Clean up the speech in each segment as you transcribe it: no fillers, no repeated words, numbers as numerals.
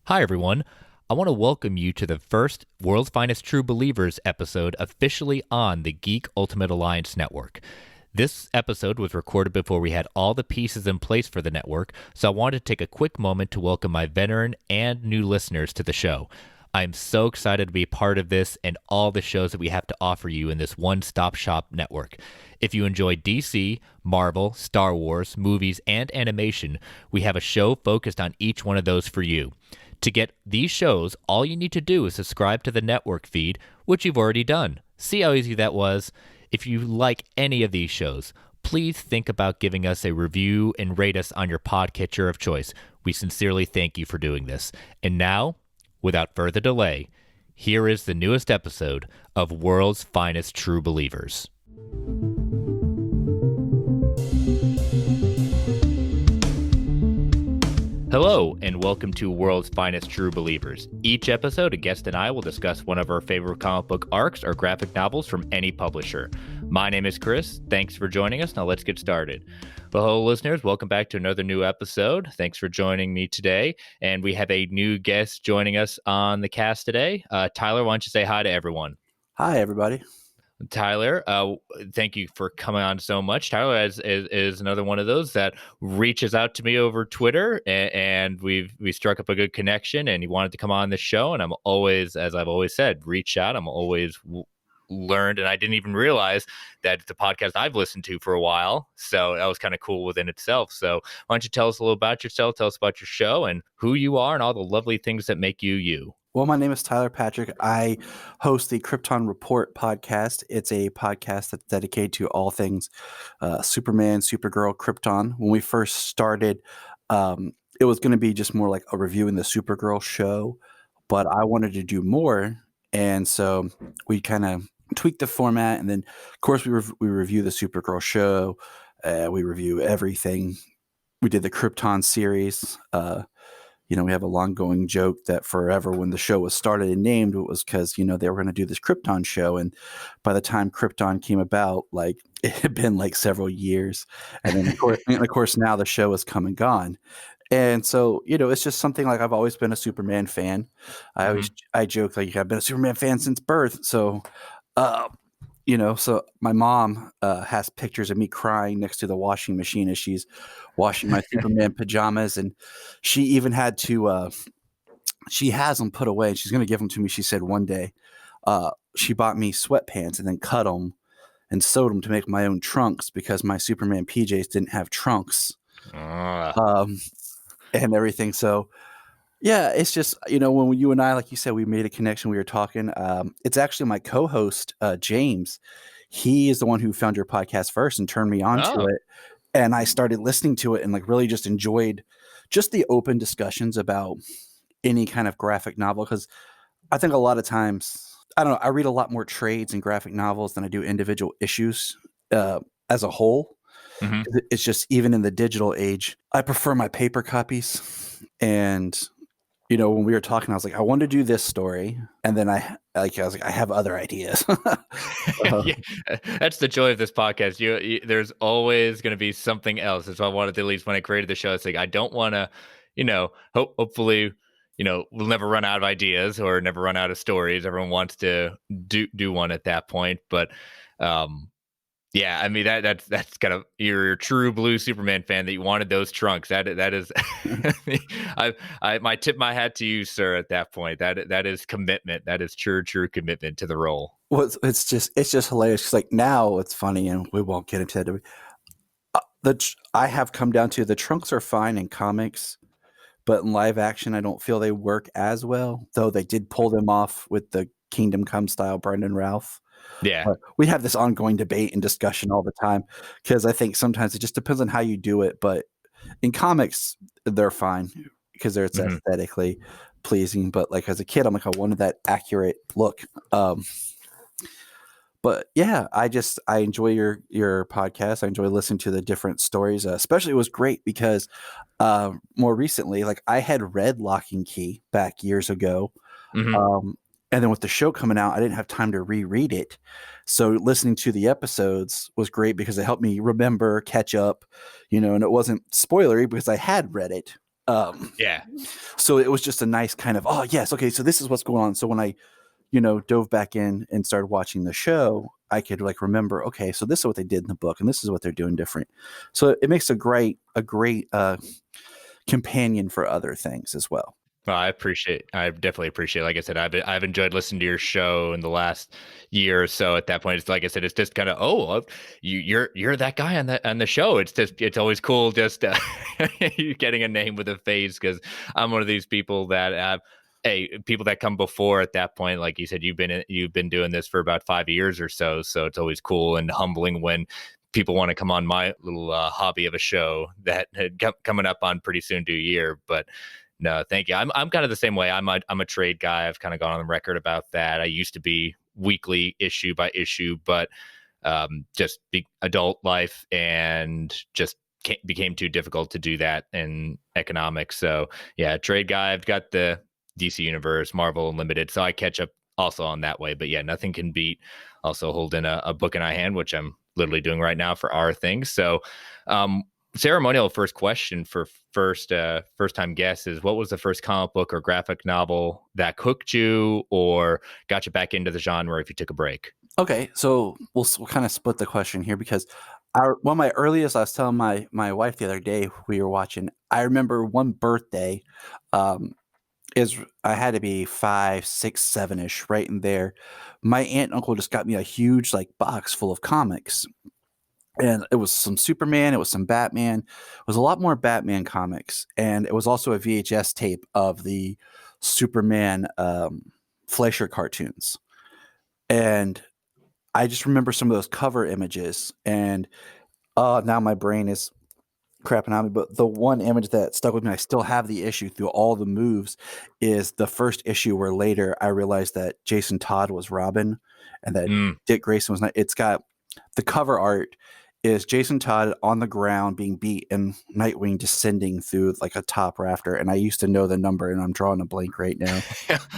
Hi, everyone. I want to welcome you to the first World's Finest True Believers episode officially on the Geek Ultimate Alliance Network. This episode was recorded before we had all the pieces in place for the network, so I wanted to take a quick moment to welcome my veteran and new listeners to the show. I'm so excited to be part of this and all the shows that we have to offer you in this one-stop shop network. If you enjoy DC, Marvel, Star Wars, movies, and animation, we have a show focused on each one of those for you. To get these shows, all you need to do is subscribe to the network feed, which you've already done. See how easy that was? If you like any of these shows, please think about giving us a review and rate us on your podcatcher of choice. We sincerely thank you for doing this. And now, without further delay, here is the newest episode of World's Finest True Believers. Hello, and welcome to World's Finest True Believers. Each episode, a guest and I will discuss one of our favorite comic book arcs or graphic novels from any publisher. My name is Chris. Thanks for joining us. Now let's get started. Well, hello, listeners. Welcome back to another new episode. Thanks for joining me today. And we have a new guest joining us on the cast today. Tyler, why don't you say hi to everyone? Hi, everybody. Tyler, thank you for coming on so much. Tyler is another one of those that reaches out to me over Twitter, and we struck up a good connection, and he wanted to come on the show. And I'm always, as I've always said, reach out. I'm always learned, and I didn't even realize that it's a podcast I've listened to for a while. So that was kind of cool within itself. So why don't you tell us a little about yourself, tell us about your show and who you are and all the lovely things that make you you. Well, my name is Tyler Patrick. I host the Krypton Report podcast. It's a podcast that's dedicated to all things Superman, Supergirl, Krypton. When we first started, it was going to be just more like a review in the Supergirl show, but I wanted to do more. And so we kind of tweaked the format. And then, of course, we review the Supergirl show. We review everything. We did the Krypton series. We have a long-going joke that forever when the show was started and named, it was because, they were going to do this Krypton show. And by the time Krypton came about, it had been several years. And then, of course, now the show has come and gone. And so, it's just something I've always been a Superman fan. I joke I've been a Superman fan since birth. So, so my mom has pictures of me crying next to the washing machine as she's washing my Superman pajamas. And she even had to, she has them put away and she's going to give them to me. She said one day she bought me sweatpants and then cut them and sewed them to make my own trunks because my Superman PJs didn't have trunks and everything. So, yeah, it's just, when you and I, like you said, we made a connection, we were talking. It's actually my co-host, James. He is the one who found your podcast first and turned me on to it. And I started listening to it and really just enjoyed just the open discussions about any kind of graphic novel. Because I think a lot of times, I don't know, I read a lot more trades in graphic novels than I do individual issues as a whole. Mm-hmm. It's just, even in the digital age, I prefer my paper copies. And when we were talking, I was like, I want to do this story. And then I was like, I have other ideas. Yeah, that's the joy of this podcast. There's always going to be something else. That's why I wanted to, at least when I created the show, it's like, I don't want to, hopefully, we'll never run out of ideas or never run out of stories. Everyone wants to do one at that point. But, yeah, I mean that's kind of, you're a true blue Superman fan that you wanted those trunks. That is, I tip my hat to you, sir. At that point, that is commitment. That is true commitment to the role. Well, it's just hilarious. Now it's funny, and we won't get into that. I have come down to the trunks are fine in comics, but in live action, I don't feel they work as well. Though they did pull them off with the Kingdom Come style Brendan Routh. Yeah, we have this ongoing debate and discussion all the time because I think sometimes it just depends on how you do it. But in comics, they're fine because they're aesthetically pleasing. But as a kid, I'm I wanted that accurate look. But yeah, I enjoy your podcast. I enjoy listening to the different stories. Especially, it was great because more recently, I had read Lock and Key back years ago. Mm-hmm. And then with the show coming out, I didn't have time to reread it. So listening to the episodes was great because it helped me remember, catch up, and it wasn't spoilery because I had read it. Yeah. So it was just a nice kind of, oh yes, okay, so this is what's going on. So when I, dove back in and started watching the show, I could like remember, okay, so this is what they did in the book, and this is what they're doing different. So it makes a great companion for other things as well. Well, I definitely appreciate, like I said, I've enjoyed listening to your show in the last year or so. At that point, it's like I said, it's just kind of, you're that guy on the show. It's always cool just you getting a name with a face, because I'm one of these people that people that come before at that point, like you said, you've been doing this for about 5 years or so. So it's always cool and humbling when people want to come on my little hobby of a show that had coming up on pretty soon to a year. But no, thank you. I'm kind of the same way. I'm a trade guy. I've kind of gone on the record about that. I used to be weekly, issue by issue, but just adult life and just became too difficult to do that in economics. So yeah, trade guy. I've got the DC Universe, Marvel Unlimited, so I catch up also on that way. But yeah, nothing can beat also holding a book in my hand, which I'm literally doing right now for our things. So ceremonial first question for first time guests is, what was the first comic book or graphic novel that hooked you or got you back into the genre if you took a break? Okay, so we'll kind of split the question here, because one of my earliest, I was telling my wife the other day, we were watching, I remember one birthday, is I had to be 5, 6, 7-ish, right in there. My aunt and uncle just got me a huge like box full of comics. And it was some Superman, it was some Batman, it was a lot more Batman comics, and it was also a VHS tape of the Superman Fleischer cartoons. And I just remember some of those cover images, and now my brain is crapping on me. But the one image that stuck with me, I still have the issue through all the moves, is the first issue where later I realized that Jason Todd was Robin and that Dick Grayson was not. It's got the cover art is Jason Todd on the ground being beat and Nightwing descending through like a top rafter. And I used to know the number, and I'm drawing a blank right now.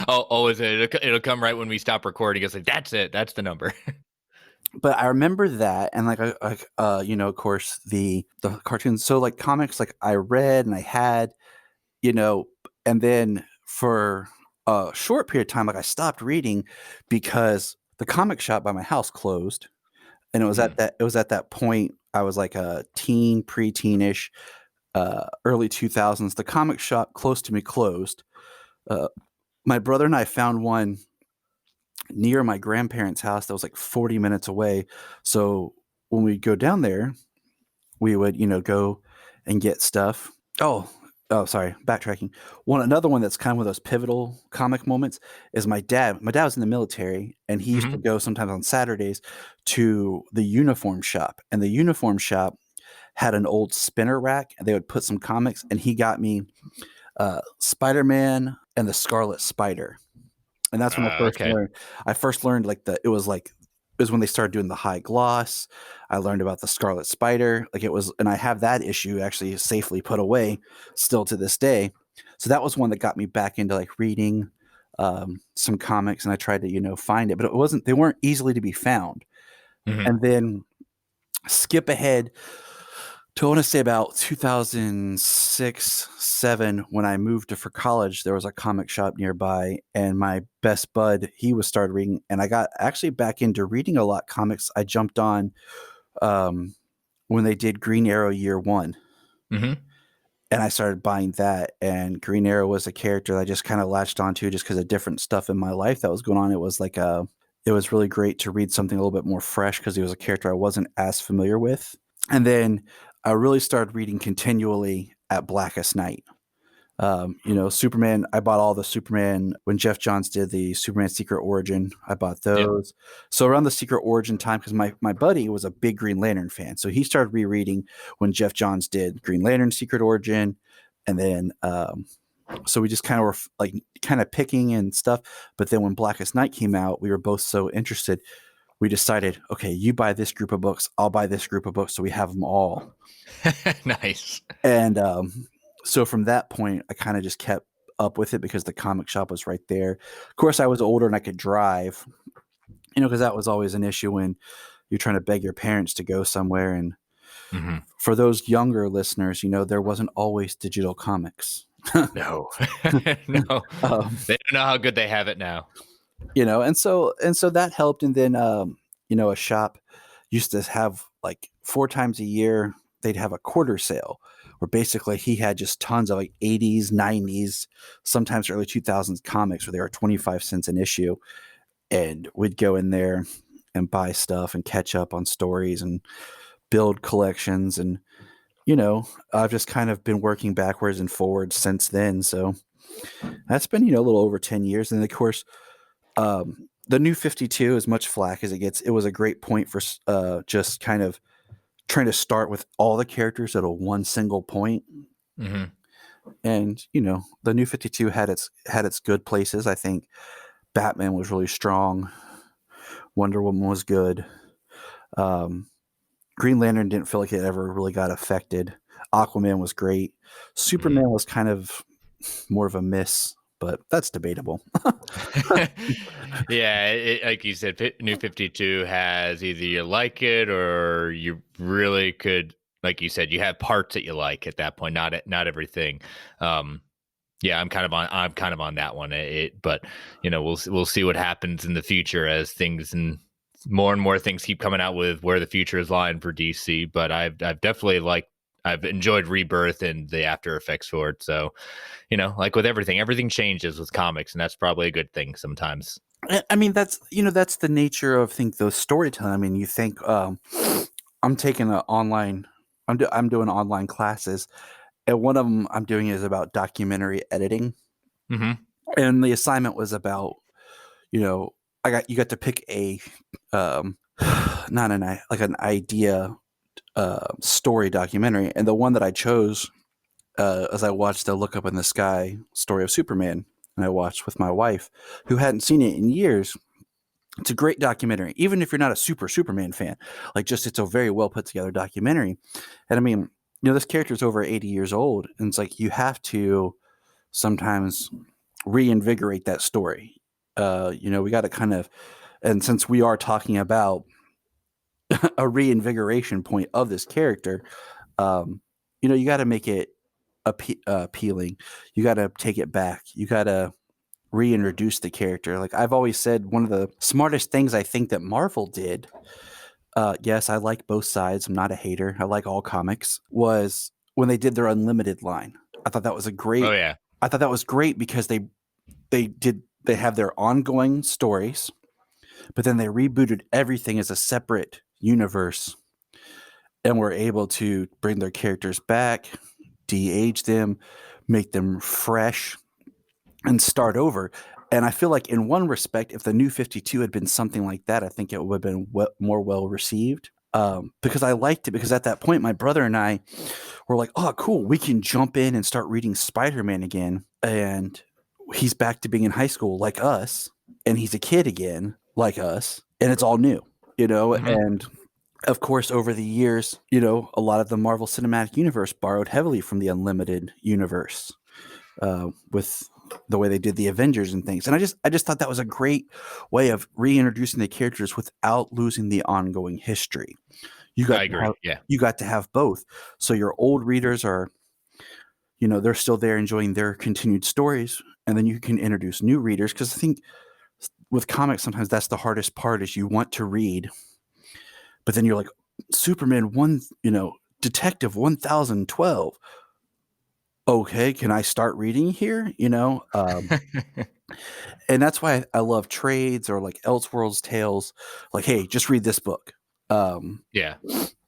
It'll come right when we stop recording. It's like, that's it. That's the number. But I remember that, and like, of course, the cartoons. So like comics, like I read and I had, and then for a short period of time, like I stopped reading because the comic shop by my house closed. And it was at that point, I was like a teen, preteen-ish, early 2000s. The comic shop close to me closed. My brother and I found one near my grandparents' house that was like 40 minutes away. So when we'd go down there, we would, go and get stuff. Oh, sorry, backtracking. Another one that's kind of one of those pivotal comic moments is my dad. My dad was in the military, and he used to go sometimes on Saturdays to the uniform shop. And the uniform shop had an old spinner rack, and they would put some comics. And he got me Spider-Man and the Scarlet Spider. And that's when I first learned like it was when they started doing the high gloss. I learned about the Scarlet Spider. Like it was, and I have that issue actually safely put away still to this day. So that was one that got me back into like reading some comics, and I tried to, find it, but they weren't easily to be found. And then skip ahead to, I want to say about 2006, 7, when I moved for college, there was a comic shop nearby, and my best bud, he was started reading, and I got actually back into reading a lot comics. I jumped on when they did Green Arrow Year 1. And I started buying that, and Green Arrow was a character that I just kind of latched onto just because of different stuff in my life that was going on. It was like it was really great to read something a little bit more fresh because he was a character I wasn't as familiar with. And then I really started reading continually at Blackest Night. Superman, I bought all the Superman when Jeff Johns did the Superman Secret Origin. I bought those. Yep. So around the Secret Origin time, because my buddy was a big Green Lantern fan. So he started rereading when Jeff Johns did Green Lantern Secret Origin. And then, so we just kind of were like kind of picking and stuff. But then when Blackest Night came out, we were both so interested. We decided, okay, you buy this group of books, I'll buy this group of books. So we have them all. Nice. And, so from that point, I kind of just kept up with it because the comic shop was right there. Of course, I was older and I could drive, because that was always an issue when you're trying to beg your parents to go somewhere. And Mhm. For those younger listeners, there wasn't always digital comics. No. No. Um, They don't know how good they have it now. and so that helped. And then a shop used to have like 4 times a year they'd have a quarter sale where basically he had just tons of like 80s, 90s, sometimes early 2000s comics where they were 25 cents an issue, and we'd go in there and buy stuff and catch up on stories and build collections. And I've just kind of been working backwards and forwards since then. So that's been a little over 10 years. And of course, the New 52, as much flack as it gets, it was a great point for just kind of trying to start with all the characters at a one single point. Mm-hmm. And the New 52 had its good places. I think Batman was really strong. Wonder Woman was good. Green Lantern didn't feel like it ever really got affected. Aquaman was great. Superman was kind of more of a miss, but that's debatable. Yeah, like you said, New 52 has either you like it or you really could, like you said, you have parts that you like at that point, not everything. Yeah, I'm kind of on that one. But we'll see what happens in the future as things and more things keep coming out with where the future is lying for DC. But I've definitely I've enjoyed Rebirth and the after effects for it. So, like with everything changes with comics, and that's probably a good thing sometimes. I mean, that's the nature of those storytelling. I mean, you think I'm taking I'm doing online classes, and one of them I'm doing is about documentary editing, and the assignment was about you got to pick a not an idea story documentary, and the one that I chose as I watched the Look Up in the Sky story of Superman, and I watched with my wife, who hadn't seen it in years. It's a great documentary, even if you're not a Superman fan. It's a very well put together documentary. And I mean, this character is over 80 years old, and it's like you have to sometimes reinvigorate that story. We got to kind of, and since we are talking about a reinvigoration point of this character, you got to make it appealing. You got to take it back. You got to reintroduce the character. Like I've always said, one of the smartest things I think that Marvel did, yes, I like both sides. I'm not a hater. I like all comics, was when they did their Unlimited line. I thought that was a great. Oh yeah. I thought that was great because they have their ongoing stories, but then they rebooted everything as a separate universe, and were able to bring their characters back, de-age them, make them fresh, and start over. And I feel like in one respect, if the New 52 had been something like that, I think it would have been more well received. Because I liked it, because at that point, my brother and I were like, oh, cool, we can jump in and start reading Spider-Man again. And he's back to being in high school like us, and he's a kid again like us, and it's all new, And of course, over the years, a lot of the Marvel Cinematic Universe borrowed heavily from the Unlimited universe with the way they did the Avengers and things. And I just thought that was a great way of reintroducing the characters without losing the ongoing history. I agree. You got to have both. So your old readers are, they're still there enjoying their continued stories. And then you can introduce new readers. Because I think with comics, sometimes that's the hardest part, is you want to read, but then you're like, Superman Detective 1012. Okay, can I start reading here? And that's why I love trades or like Elseworlds Tales. Like, hey, just read this book. Yeah.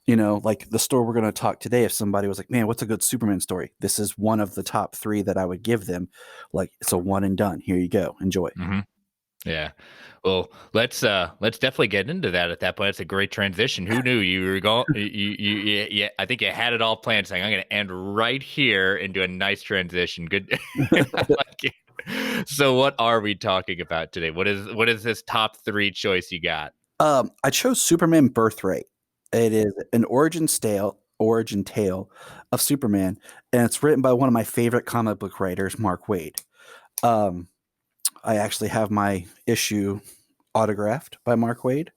Like the story we're going to talk today, if somebody was like, man, what's a good Superman story? This is one of the top 3 that I would give them. Like, it's a one and done. Here you go. Enjoy. Mm-hmm. Yeah. Well, let's definitely get into that at that point. It's a great transition. Who knew you were going? Yeah. I think you had it all planned. Saying I'm going to end right here and do a nice transition. Good. I like it. So, what are we talking about today? What is this top 3 choice you got? I chose Superman Birthright. It is an origin tale of Superman, and it's written by one of my favorite comic book writers, Mark Waid. I actually have my issue autographed by Mark Waid,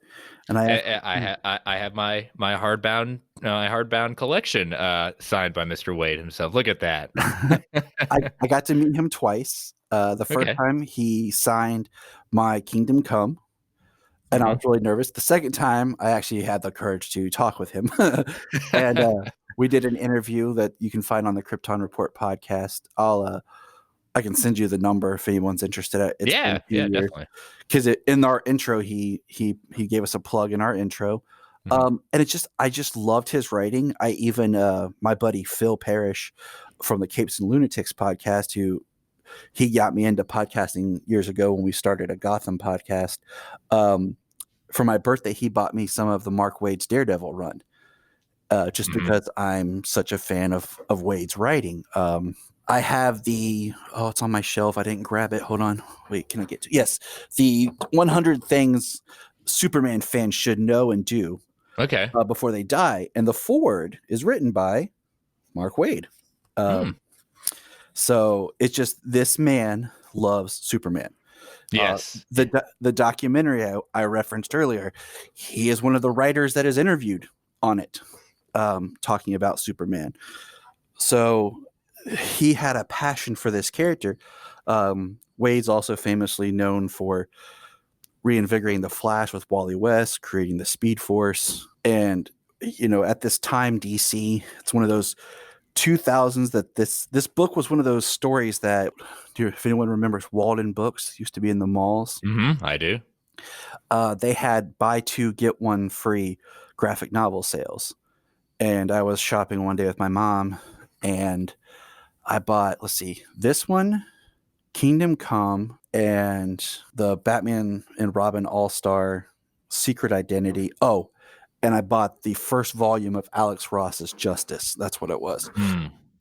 and I have my hardbound collection signed by Mr. Waid himself. Look at that. I got to meet him twice. The first Okay. time he signed my Kingdom Come, and I was really nervous. The second time, I actually had the courage to talk with him, and we did an interview that you can find on the Krypton Report podcast. I can send you the number if anyone's interested. It's been a few years. Definitely. Because in our intro, he gave us a plug in our intro, and I just loved his writing. I even my buddy Phil Parrish from the Capes and Lunatics podcast, he got me into podcasting years ago when we started a Gotham podcast. For my birthday, he bought me some of the Mark Waid's Daredevil run, just because I'm such a fan of Waid's writing. I have it's on my shelf. I didn't grab it. Hold on. Wait, can I get to? Yes. The 100 Things Superman fans should know and do before they die. And the foreword is written by Mark Waid. So it's just, this man loves Superman. Yes. The documentary I referenced earlier, he is one of the writers that is interviewed on it, talking about Superman. So he had a passion for this character. Waid's also famously known for reinvigorating the Flash with Wally West, creating the Speed Force. And, at this time, DC, it's one of those 2000s that this book was one of those stories that, if anyone remembers Walden Books, used to be in the malls. I do. They had buy two, get one free graphic novel sales. And I was shopping one day with my mom, and I bought, this one, Kingdom Come, and the Batman and Robin All-Star Secret Identity. Oh, and I bought the first volume of Alex Ross's Justice. That's what it was.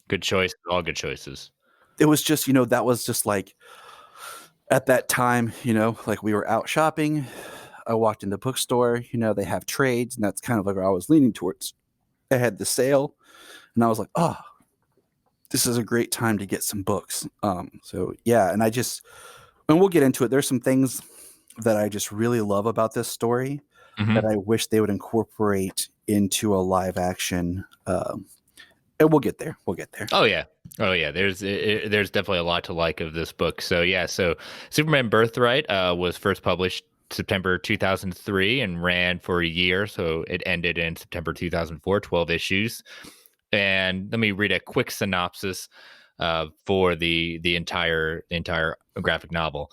Good choice. All good choices. It was just, that was just like, at that time, like we were out shopping. I walked in the bookstore, they have trades, and that's kind of like where I was leaning towards. I had the sale, and I was like, oh, this is a great time to get some books. So yeah, and we'll get into it. There's some things that I just really love about this story that I wish they would incorporate into a live action. And we'll get there. Oh yeah. There's definitely a lot to like of this book. So yeah. So Superman Birthright was first published September 2003 and ran for a year. So it ended in September 2004, 12 issues. And let me read a quick synopsis for the entire graphic novel.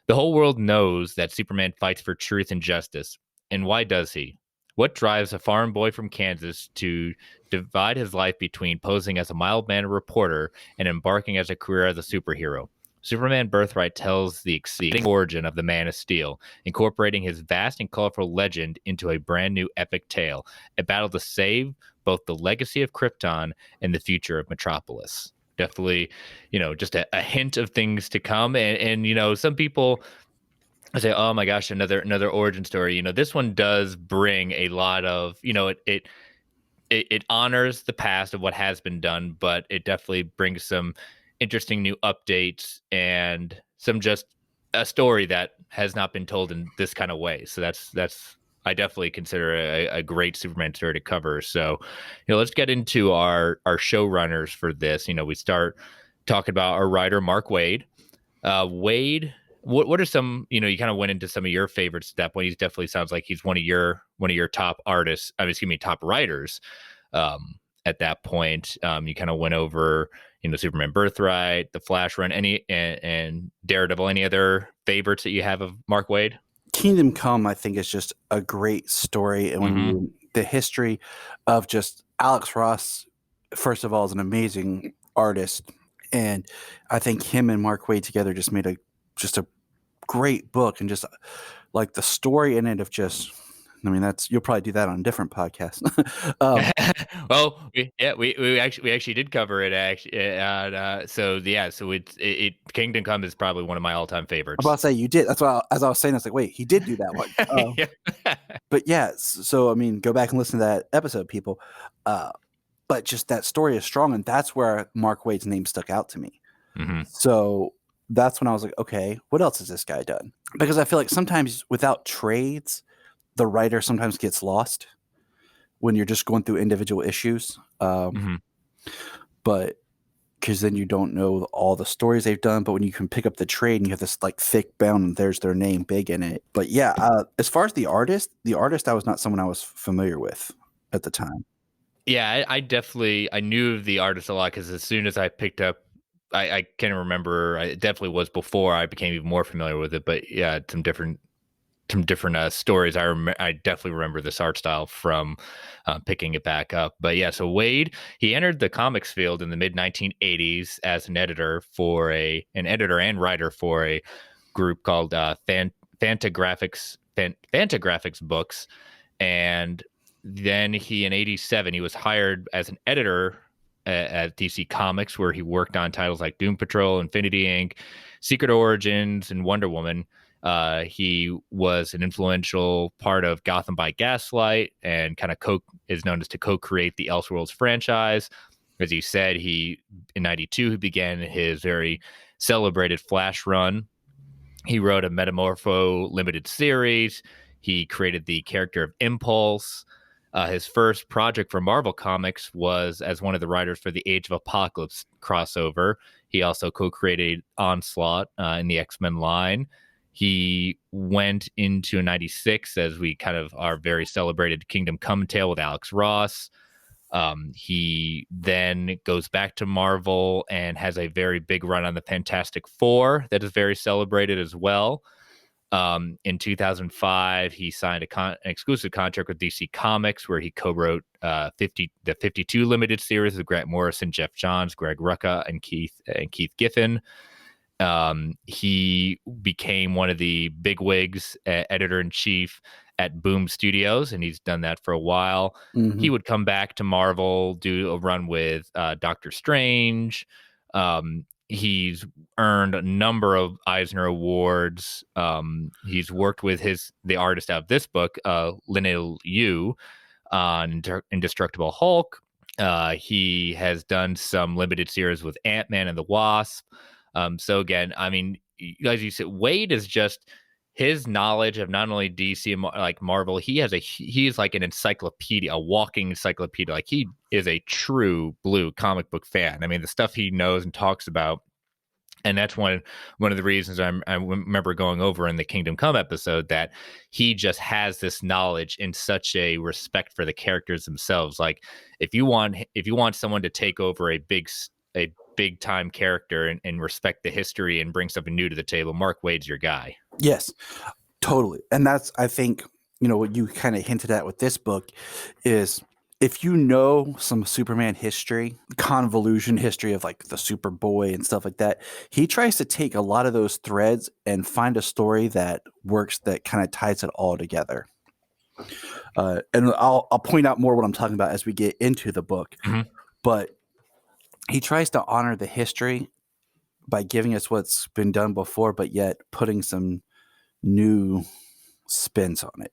The whole world knows that Superman fights for truth and justice. And why does he? What drives a farm boy from Kansas to divide his life between posing as a mild-mannered reporter and embarking as a career as a superhero? Superman Birthright tells the exciting origin of the Man of Steel, incorporating his vast and colorful legend into a brand new epic tale, a battle to save both the legacy of Krypton and the future of Metropolis. Definitely, just a hint of things to come. And some people say, oh my gosh, another origin story. This one does bring a lot of, it honors the past of what has been done, but it definitely brings some interesting new updates and some just a story that has not been told in this kind of way. So that's I definitely consider a great Superman story to cover. So, let's get into our showrunners for this. We start talking about our writer, Mark Waid. Waid, what are some, you kind of went into some of your favorites at that point. He definitely sounds like he's one of your top artists. Top writers. At that point, you kind of went over, Superman Birthright, the Flash run, and Daredevil. Any other favorites that you have of Mark Waid? Kingdom Come, I think, is just a great story. And the history of just Alex Ross, first of all, is an amazing artist. And I think him and Mark Waid together just made a great book. And just like the story in it of just, you'll probably do that on a different podcast. Well, we actually did cover it actually. So Kingdom Come is probably one of my all-time favorites. I'm about to say you did. That's why as I was saying, I was like, wait, he did do that one. But yeah, so go back and listen to that episode, people. But just that story is strong, and that's where Mark Waid's name stuck out to me. So that's when I was like, okay, what else has this guy done? Because I feel like sometimes without trades, the writer sometimes gets lost when you're just going through individual issues. But because then you don't know all the stories they've done. But when you can pick up the trade and you have this like thick bound and there's their name big in it. But yeah, as far as the artist, I was not someone I was familiar with at the time. Yeah, I definitely I knew the artist a lot because as soon as I picked up, I can't remember. It definitely was before I became even more familiar with it. But yeah, some different stories. I definitely remember this art style from picking it back up. But yeah, so Waid, he entered the comics field in the mid 1980s as an editor and writer for a group called Fantagraphics Books, and then in '87 he was hired as an editor at DC Comics, where he worked on titles like Doom Patrol, Infinity Inc., Secret Origins, and Wonder Woman. He was an influential part of Gotham by Gaslight and kind of is known as to co-create the Elseworlds franchise. As he said, in '92 he began his very celebrated Flash run. He wrote a Metamorpho limited series. He created the character of Impulse. His first project for Marvel Comics was as one of the writers for the Age of Apocalypse crossover. He also co-created Onslaught in the X-Men line. He went into '96 as we kind of our very celebrated Kingdom Come tale with Alex Ross. He then goes back to Marvel and has a very big run on the Fantastic Four that is very celebrated as well. In 2005, he signed an exclusive contract with DC Comics, where he co-wrote the 52 limited series with Grant Morrison, Jeff Johns, Greg Rucka, and Keith Giffen. He became one of the bigwigs, editor-in-chief at Boom Studios, and he's done that for a while. Mm-hmm. He would come back to Marvel, do a run with Doctor Strange. He's earned a number of Eisner Awards. He's worked with the artist out of this book, Leinil Yu, on Indestructible Hulk. He has done some limited series with Ant-Man and the Wasp. So again, I mean, as you said, Waid is just his knowledge of not only DC and like Marvel. He is like an encyclopedia, a walking encyclopedia. Like he is a true blue comic book fan. I mean, the stuff he knows and talks about. And that's one of the reasons I remember going over in the Kingdom Come episode, that he just has this knowledge and such a respect for the characters themselves. Like if you want someone to take over a big time character and respect the history and bring something new to the table, Mark Waid's your guy. Yes, totally. And that's, I think, what you kind of hinted at with this book is, if you know some Superman history, convolution history of like the Superboy and stuff like that, he tries to take a lot of those threads and find a story that works, that kind of ties it all together. And I'll point out more what I'm talking about as we get into the book. Mm-hmm. But he tries to honor the history by giving us what's been done before, but yet putting some new spins on it.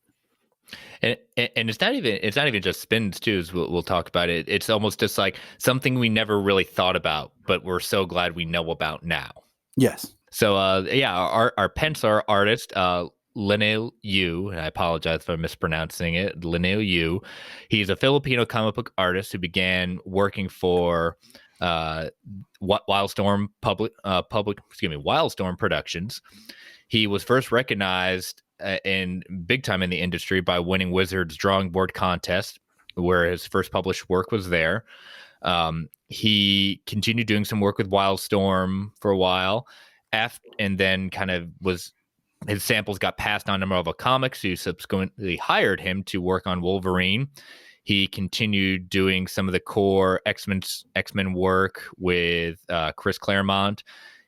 And it's not even just spins too, as we'll talk about it. It's almost just like something we never really thought about, but we're so glad we know about now. Yes. So our penciler artist, Leinil Yu, and I apologize if I'm mispronouncing it, Leinil Yu. He's a Filipino comic book artist who began working for Wildstorm Wildstorm Productions. He was first recognized in big time in the industry by winning Wizards Drawing Board Contest, where his first published work was there. He continued doing some work with Wildstorm for a while, and then his samples got passed on to Marvel Comics, who subsequently hired him to work on Wolverine. He continued doing some of the core X-Men work with Chris Claremont.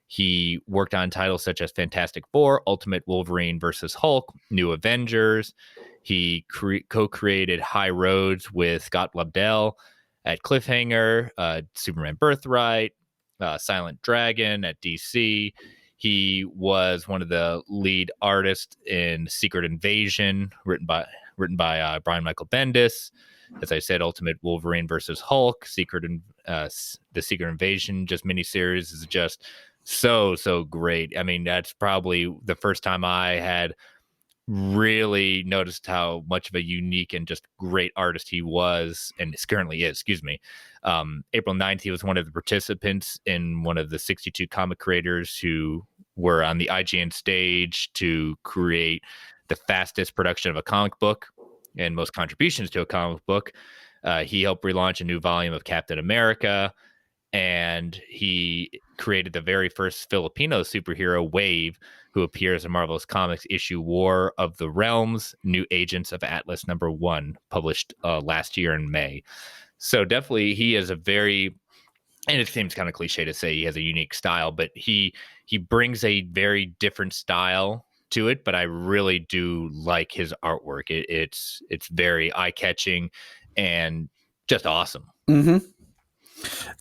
He worked on titles such as Fantastic Four, Ultimate Wolverine versus Hulk, New Avengers. He co-created High Roads with Scott Lobdell at Cliffhanger, Superman Birthright, Silent Dragon at DC. He was one of the lead artists in Secret Invasion, written by Brian Michael Bendis. As I said, Ultimate Wolverine versus Hulk, the Secret Invasion just miniseries is just So great. I mean, that's probably the first time I had really noticed how much of a unique and just great artist he was and currently is. Excuse me. April 9th, he was one of the participants in one of the 62 comic creators who were on the IGN stage to create the fastest production of a comic book and most contributions to a comic book. He helped relaunch a new volume of Captain America, and he created the very first Filipino superhero, Waid, who appears in Marvel's Comics issue War of the Realms, New Agents of Atlas #1, published last year in May. So definitely he is a very, and it seems kind of cliche to say he has a unique style, but he brings a very different style to it. But I really do like his artwork. It's very eye-catching and just awesome. Mm-hmm.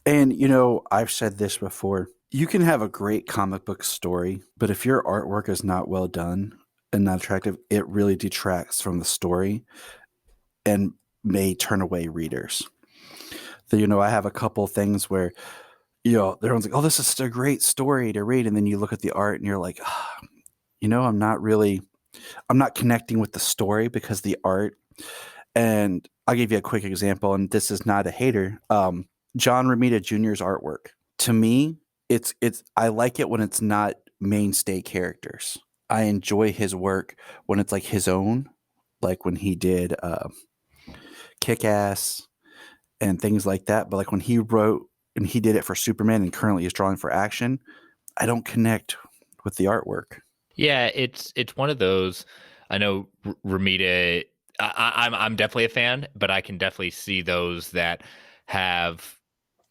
And, I've said this before. You can have a great comic book story, but if your artwork is not well done and not attractive, it really detracts from the story and may turn away readers. So, I have a couple things where, everyone's like, oh, this is such a great story to read. And then you look at the art and you're like, I'm not connecting with the story because the art. And I'll give you a quick example, and this is not a hater. John Romita Jr.'s artwork. To me, it's I like it when it's not mainstay characters. I enjoy his work when it's like his own, like when he did Kick-Ass and things like that. But like when he wrote and he did it for Superman and currently is drawing for Action, I don't connect with the artwork. Yeah, it's one of those. I know Romita. I'm definitely a fan, but I can definitely see those that have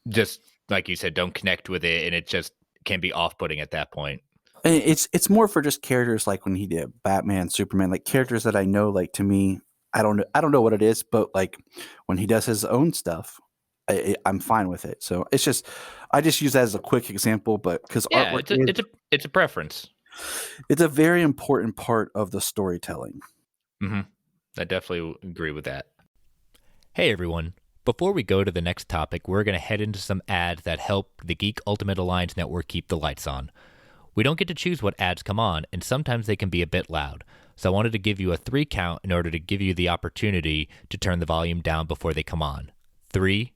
just, like you said, don't connect with it, and it just can be off-putting at that point. And it's more for just characters like when he did Batman, Superman, like characters that I know. Like to me, I don't know what it is, but like when he does his own stuff, I'm fine with it. So it's just I just use that as a quick example, but because Yeah, artwork it's a preference. it's a very important part of the storytelling. Mm-hmm. I definitely agree with that. Hey everyone. Before we go to the next topic, we're going to head into some ads that help the Geek Ultimate Alliance Network keep the lights on. We don't get to choose what ads come on, and sometimes they can be a bit loud. So I wanted to give you a 3 count in order to give you the opportunity to turn the volume down before they come on. 3,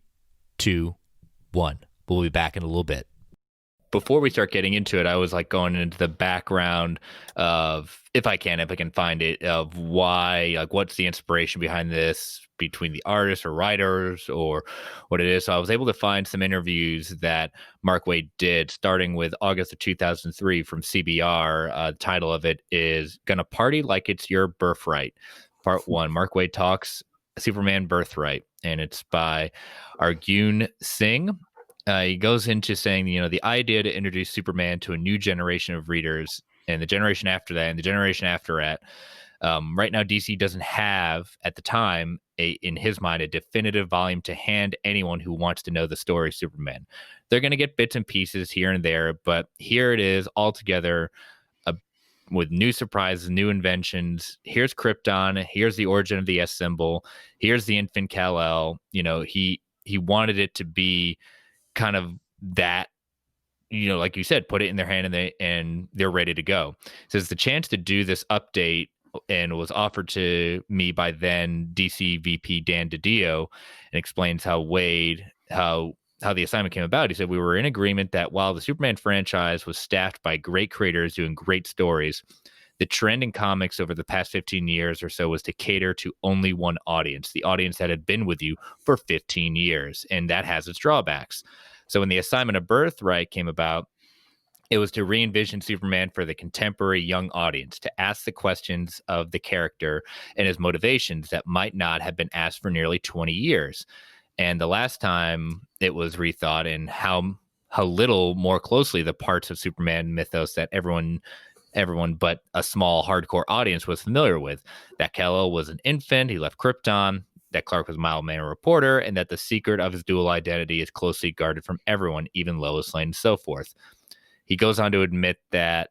2, 1. We'll be back in a little bit. Before we start getting into it, I was like going into the background of, if I can find it, of why, like what's the inspiration behind this between the artists or writers or what it is. So I was able to find some interviews that Mark Waid did, starting with August of 2003 from CBR. The title of it is Gonna Party Like It's Your Birthright. Part 1, Mark Waid Talks Superman Birthright, and it's by Arjun Singh. He goes into saying, the idea to introduce Superman to a new generation of readers, and the generation after that, and the generation after that. Right now, DC doesn't have, at the time, in his mind, a definitive volume to hand anyone who wants to know the story of Superman. They're going to get bits and pieces here and there, but here it is all together with new surprises, new inventions. Here's Krypton. Here's the origin of the S symbol. Here's the infant Kal-El. He wanted it to be kind of that, like you said, put it in their hand and they're ready to go. So it's the chance to do this update, and was offered to me by then DC VP Dan DiDio, and explains how Waid, how the assignment came about. He said, we were in agreement that while the Superman franchise was staffed by great creators doing great stories, the trend in comics over the past 15 years or so was to cater to only one audience, the audience that had been with you for 15 years. And that has its drawbacks. So when the assignment of Birthright came about, it was to re-envision Superman for the contemporary young audience, to ask the questions of the character and his motivations that might not have been asked for nearly 20 years. And the last time it was rethought, and how little more closely the parts of Superman mythos that everyone but a small hardcore audience was familiar with. That Kal-El was an infant, he left Krypton, that Clark was a mild-mannered reporter, and that the secret of his dual identity is closely guarded from everyone, even Lois Lane and so forth. He goes on to admit that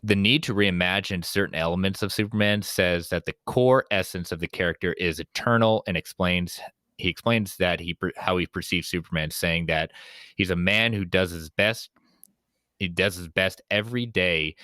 the need to reimagine certain elements of Superman says that the core essence of the character is eternal, and he explains that how he perceives Superman, saying that he's a man who does his best he does his best every day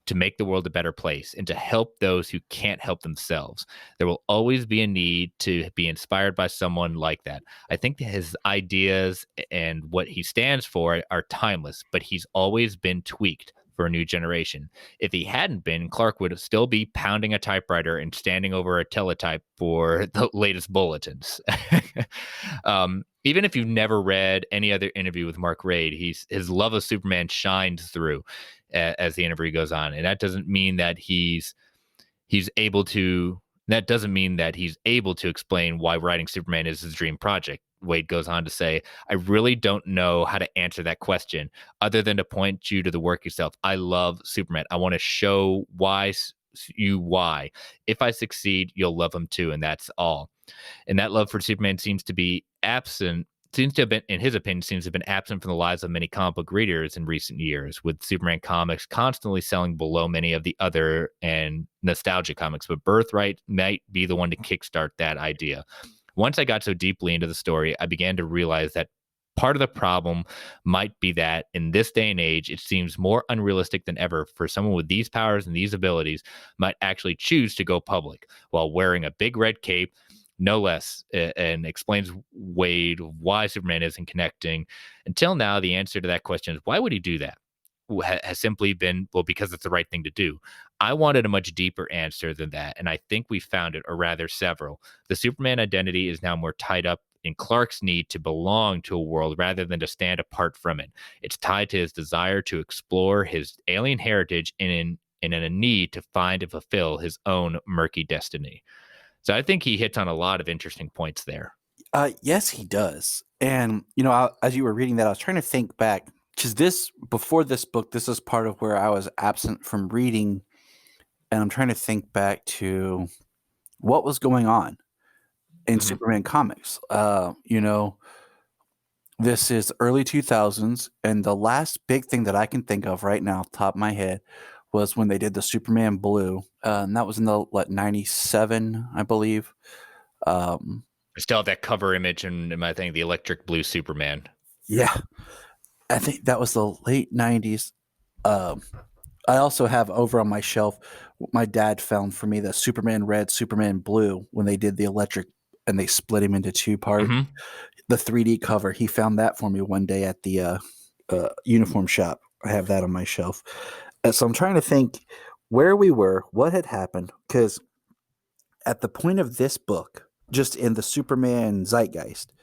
to make the world a better place and to help those who can't help themselves. There will always be a need to be inspired by someone like that. I think that his ideas and what he stands for are timeless, but he's always been tweaked for a new generation. If he hadn't been, Clark would still be pounding a typewriter and standing over a teletype for the latest bulletins. Even if you've never read any other interview with Mark Waid, his love of Superman shines through as the interview goes on, and that doesn't mean that he's able to. That doesn't mean that he's able to explain why writing Superman is his dream project. Waid goes on to say, I really don't know how to answer that question other than to point you to the work itself. I love Superman. I want to show why. If I succeed, you'll love him too, and that's all. And that love for Superman seems to have been, in his opinion, seems to have been absent from the lives of many comic book readers in recent years, with Superman comics constantly selling below many of the other and nostalgia comics. But Birthright might be the one to kickstart that idea. Once I got so deeply into the story, I began to realize that part of the problem might be that in this day and age, it seems more unrealistic than ever for someone with these powers and these abilities might actually choose to go public while wearing a big red cape, no less, and explains Waid why Superman isn't connecting. Until now, the answer to that question is, why would he do that? Has simply been, well, because it's the right thing to do. I wanted a much deeper answer than that, and I think we found it, or rather several. The Superman identity is now more tied up in Clark's need to belong to a world rather than to stand apart from it. It's tied to his desire to explore his alien heritage and in a need to find and fulfill his own murky destiny. So I think he hits on a lot of interesting points there. Yes, he does. And, as you were reading that, I was trying to think back, because before this book, this is part of where I was absent from reading. And I'm trying to think back to what was going on in Superman comics. This is early 2000s. And the last big thing that I can think of right now, off the top of my head, was when they did the Superman Blue. And that was in the, 97, I believe. I still have that cover image and I think the electric blue Superman. Yeah. I think that was the late 90s. I also have over on my shelf, my dad found for me the Superman Red, Superman Blue when they did the electric and they split him into two parts. Mm-hmm. The 3D cover, he found that for me one day at the uniform shop. I have that on my shelf. So I'm trying to think where we were, what had happened, because at the point of this book, just in the Superman zeitgeist,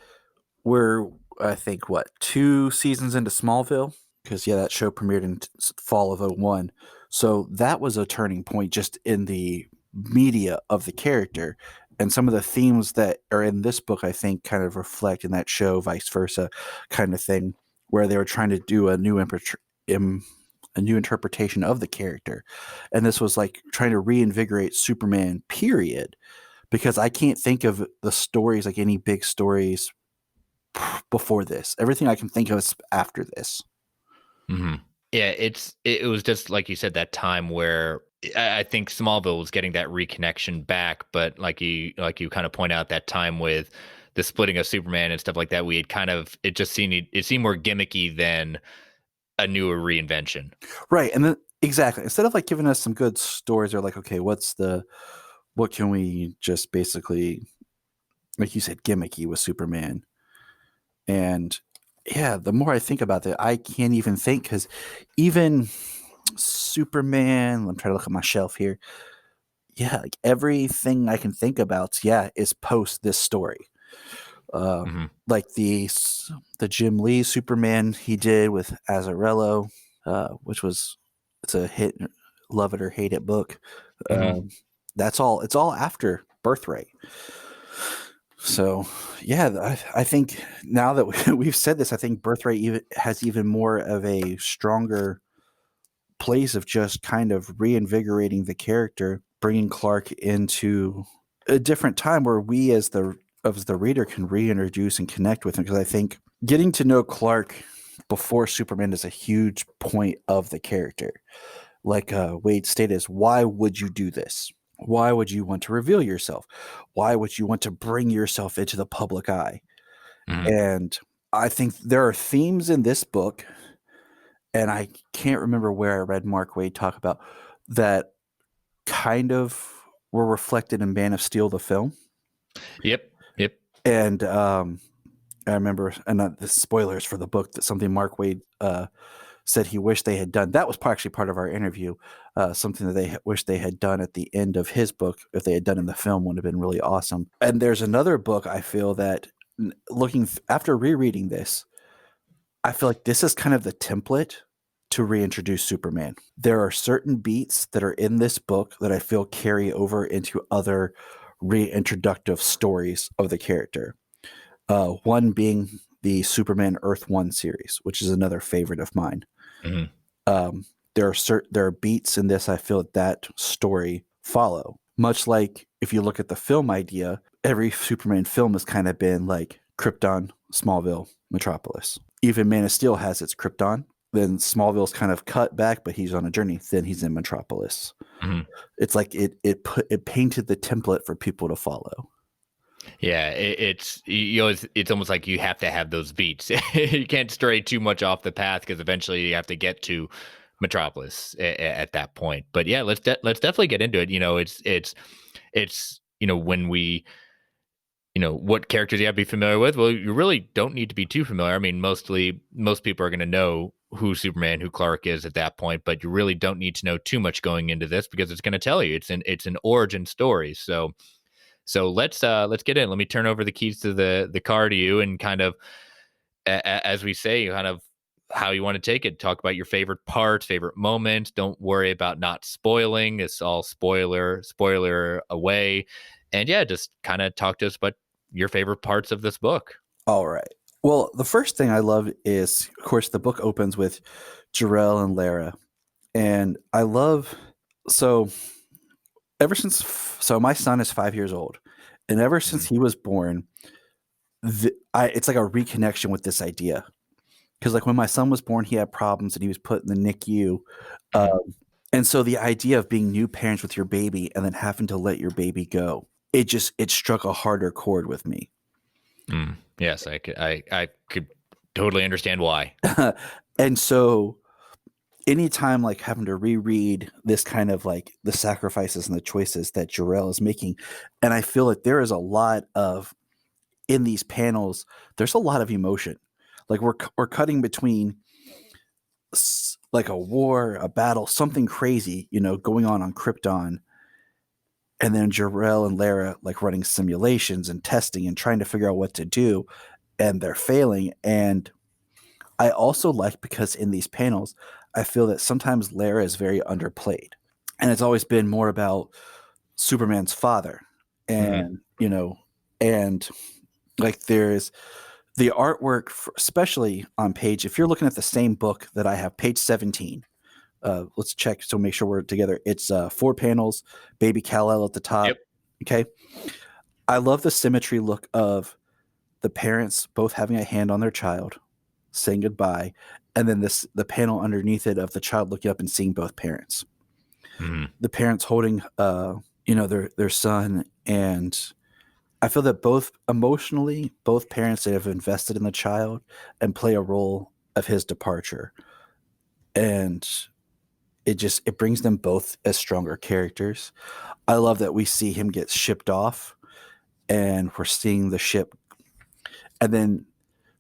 we're, I think, 2 seasons into Smallville? Because, that show premiered in fall of 01. So that was a turning point just in the media of the character. And some of the themes that are in this book, I think, kind of reflect in that show, vice versa kind of thing, where they were trying to do a new interpretation of the character. And this was like trying to reinvigorate Superman, period. Because I can't think of the stories, like any big stories before this. Everything I can think of is after this. Mm-hmm. Yeah, it was just like you said, that time where I think Smallville was getting that reconnection back, but like you kind of point out, that time with the splitting of Superman and stuff like that, we had kind of it seemed more gimmicky than a newer reinvention. Right, and then exactly, instead of like giving us some good stories, they're like, okay, what can we just basically, like you said, gimmicky with Superman. And yeah, the more I think about that, I can't even think, because even Superman, I'm trying to look at my shelf here. Yeah, like everything I can think about, is post this story. Like the Jim Lee Superman he did with Azzarello, which it's a hit, love it or hate it book. It's all after Birthright. So, I think now that we've said this, I think Birthright has even more of a stronger place of just kind of reinvigorating the character, bringing Clark into a different time where we as the reader can reintroduce and connect with him. Because I think getting to know Clark before Superman is a huge point of the character. Like Waid stated, is why would you do this? Why would you want to reveal yourself? Why would you want to bring yourself into the public eye? And I think there are themes in this book and I can't remember where I read Mark Waid talk about that kind of were reflected in Man of Steel, the film. Yep. And I remember, and not the spoilers for the book, that something Mark Waid said he wished they had done. That was actually part of our interview. Something that they wish they had done at the end of his book, if they had done in the film, would have been really awesome. And there's another book I feel that, after rereading this, I feel like this is kind of the template to reintroduce Superman. There are certain beats that are in this book that I feel carry over into other reintroductive stories of the character. One being the Superman Earth 1 series, which is another favorite of mine. Mm-hmm. There are beats in this I feel that story follow. Much like if you look at the film idea, every Superman film has kind of been like Krypton, Smallville, Metropolis. Even Man of Steel has its Krypton. Then Smallville's kind of cut back, but he's on a journey. Then he's in Metropolis. Mm-hmm. It's like it painted the template for people to follow. Yeah, it's almost like you have to have those beats. You can't stray too much off the path because eventually you have to get to Metropolis at that point. But yeah, let's definitely get into it. It's when we what characters you have to be familiar with. Well, you really don't need to be too familiar. I mean, most people are going to know who Superman, who Clark is at that point, but you really don't need to know too much going into this because it's going to tell you it's an origin story. So let's get in. Let me turn over the keys to the car to you and kind of as we say, kind of how you want to take it. Talk about your favorite parts, favorite moments. Don't worry about not spoiling. It's all spoiler away. And yeah, just kind of talk to us about your favorite parts of this book. All right. Well, the first thing I love is, of course, the book opens with Jor-El and Lara. And I love, so my son is 5 years old. And ever since he was born, it's like a reconnection with this idea. Because like when my son was born, he had problems and he was put in the NICU. And so the idea of being new parents with your baby and then having to let your baby go, it struck a harder chord with me. Yes, I could totally understand why. And so anytime like having to reread this kind of like the sacrifices and the choices that Jor-El is making, and I feel like there is a lot of, in these panels, there's a lot of emotion. Like we're cutting between like a war, a battle, something crazy, going on Krypton. And then Jor-El and Lara like running simulations and testing and trying to figure out what to do, and they're failing. And I also like, because in these panels, I feel that sometimes Lara is very underplayed, and it's always been more about Superman's father, and and like there's the artwork, especially on page. If you're looking at the same book that I have, page 17. Let's check, so make sure we're together. It's 4 panels, baby Kal-El at the top. Yep. Okay. I love the symmetry look of the parents both having a hand on their child, saying goodbye, and then the panel underneath it of the child looking up and seeing both parents. The parents holding their son, and I feel that both parents that have invested in the child and play a role of his departure. And it brings them both as stronger characters. I love that we see him get shipped off, and we're seeing the ship, and then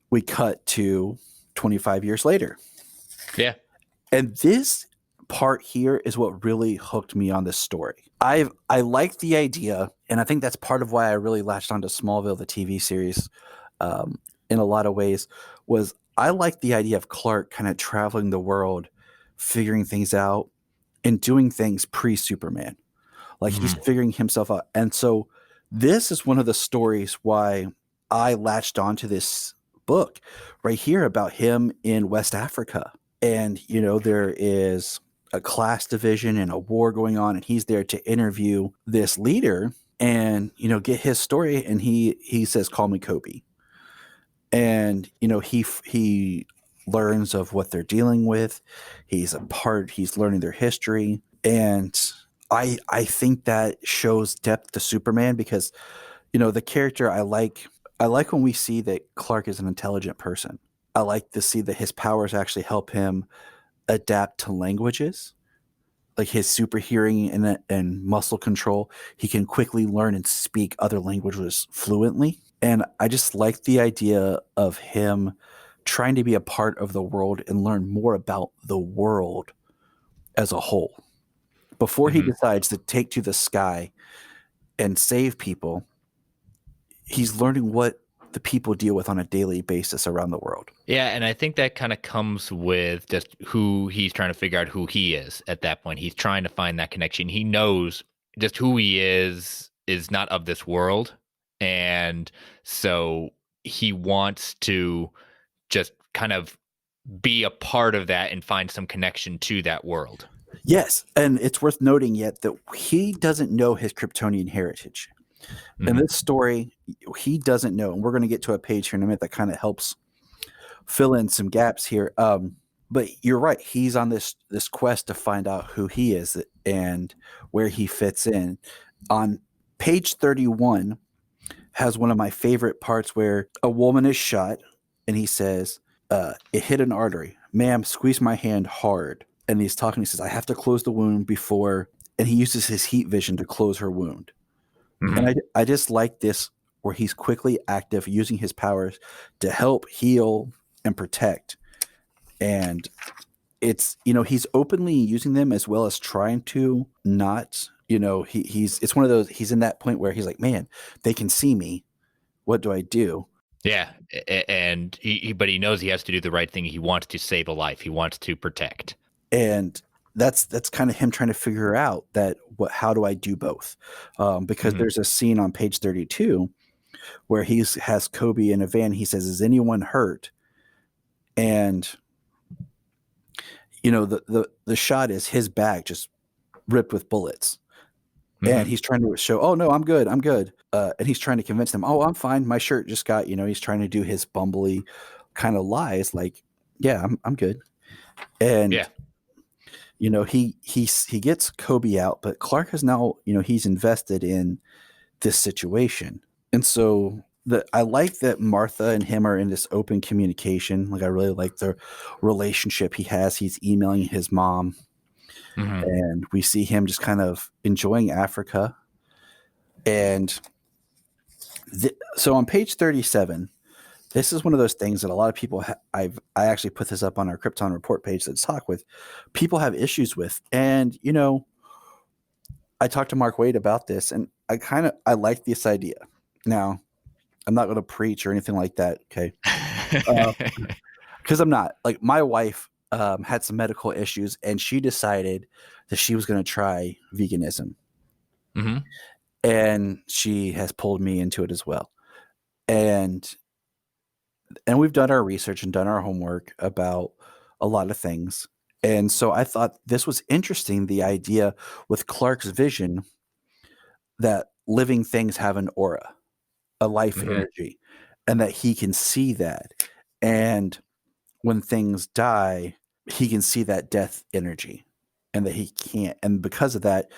we cut to 25 years later. Yeah. And this part here is what really hooked me on this story. I like the idea, and I think that's part of why I really latched onto Smallville, the TV series, in a lot of ways, was I like the idea of Clark kind of traveling the world, figuring things out, and doing things pre-Superman. Like he's figuring himself out. And so this is one of the stories why I latched onto this book right here about him in West Africa. And, there is a class division and a war going on, and he's there to interview this leader and, get his story. And he says, "Call me Kobe." And, he learns of what they're dealing with. He's learning their history. And I think that shows depth to Superman, because, the character I like when we see that Clark is an intelligent person. I like to see that his powers actually help him adapt to languages, like his super hearing and muscle control. He can quickly learn and speak other languages fluently. And I just like the idea of him trying to be a part of the world and learn more about the world as a whole. Before he decides to take to the sky and save people, he's learning what the people deal with on a daily basis around the world. Yeah, and I think that kind of comes with just who he's trying to figure out who he is at that point. He's trying to find that connection. He knows just who he is not of this world. And so he wants to just kind of be a part of that and find some connection to that world. Yes, and it's worth noting yet that he doesn't know his Kryptonian heritage. In this story, he doesn't know, and we're going to get to a page here in a minute that kind of helps fill in some gaps here. But you're right; he's on this quest to find out who he is and where he fits in. On page 31 has one of my favorite parts where a woman is shot, and he says, "It hit an artery, ma'am. Squeeze my hand hard." And he's talking. He says, "I have to close the wound before," and he uses his heat vision to close her wound. And I just like this where he's quickly active, using his powers to help heal and protect. And it's, he's openly using them as well as trying to not, it's one of those, he's in that point where he's like, man, they can see me. What do I do? Yeah. And but he knows he has to do the right thing. He wants to save a life. He wants to protect. And that's kind of him trying to figure out how do I do both? Because there's a scene on page 32 where he has Kobe in a van. He says, "Is anyone hurt?" And the shot is his bag just ripped with bullets, and he's trying to show, "Oh no, I'm good, I'm good." And he's trying to convince them, "Oh, I'm fine. My shirt just got," he's trying to do his bumbly kind of lies, like, "Yeah, I'm good." And yeah. He gets Kobe out, but Clark is now, he's invested in this situation. And so I like that Martha and him are in this open communication. Like, I really like the relationship he has. He's emailing his mom, and we see him just kind of enjoying Africa. And so on page 37, this is one of those things that a lot of people I actually put this up on our Krypton Report page that's talk with. People have issues with. And, I talked to Mark Waid about this, and I like this idea. Now, I'm not going to preach or anything like that, okay? Because I'm not. Like, my wife had some medical issues, and she decided that she was going to try veganism. And she has pulled me into it as well. And we've done our research and done our homework about a lot of things. And so I thought this was interesting, the idea with Clark's vision that living things have an aura, a life energy, and that he can see that. And when things die, he can see that death energy, and that he can't. And because of that,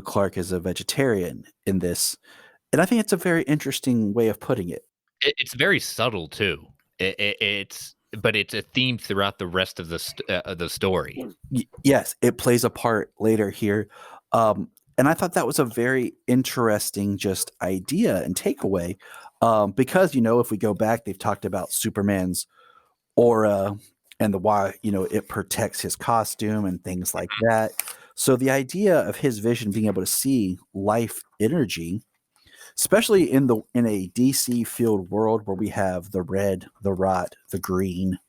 Clark is a vegetarian in this. And I think it's a very interesting way of putting it. It's very subtle too. But it's a theme throughout the rest of the story. Yes, it plays a part later here. And I thought that was a very interesting just idea and takeaway. Because, if we go back, they've talked about Superman's aura and why, it protects his costume and things like that. So the idea of his vision being able to see life energy, especially in a DC field world where we have the red, the rot, the green,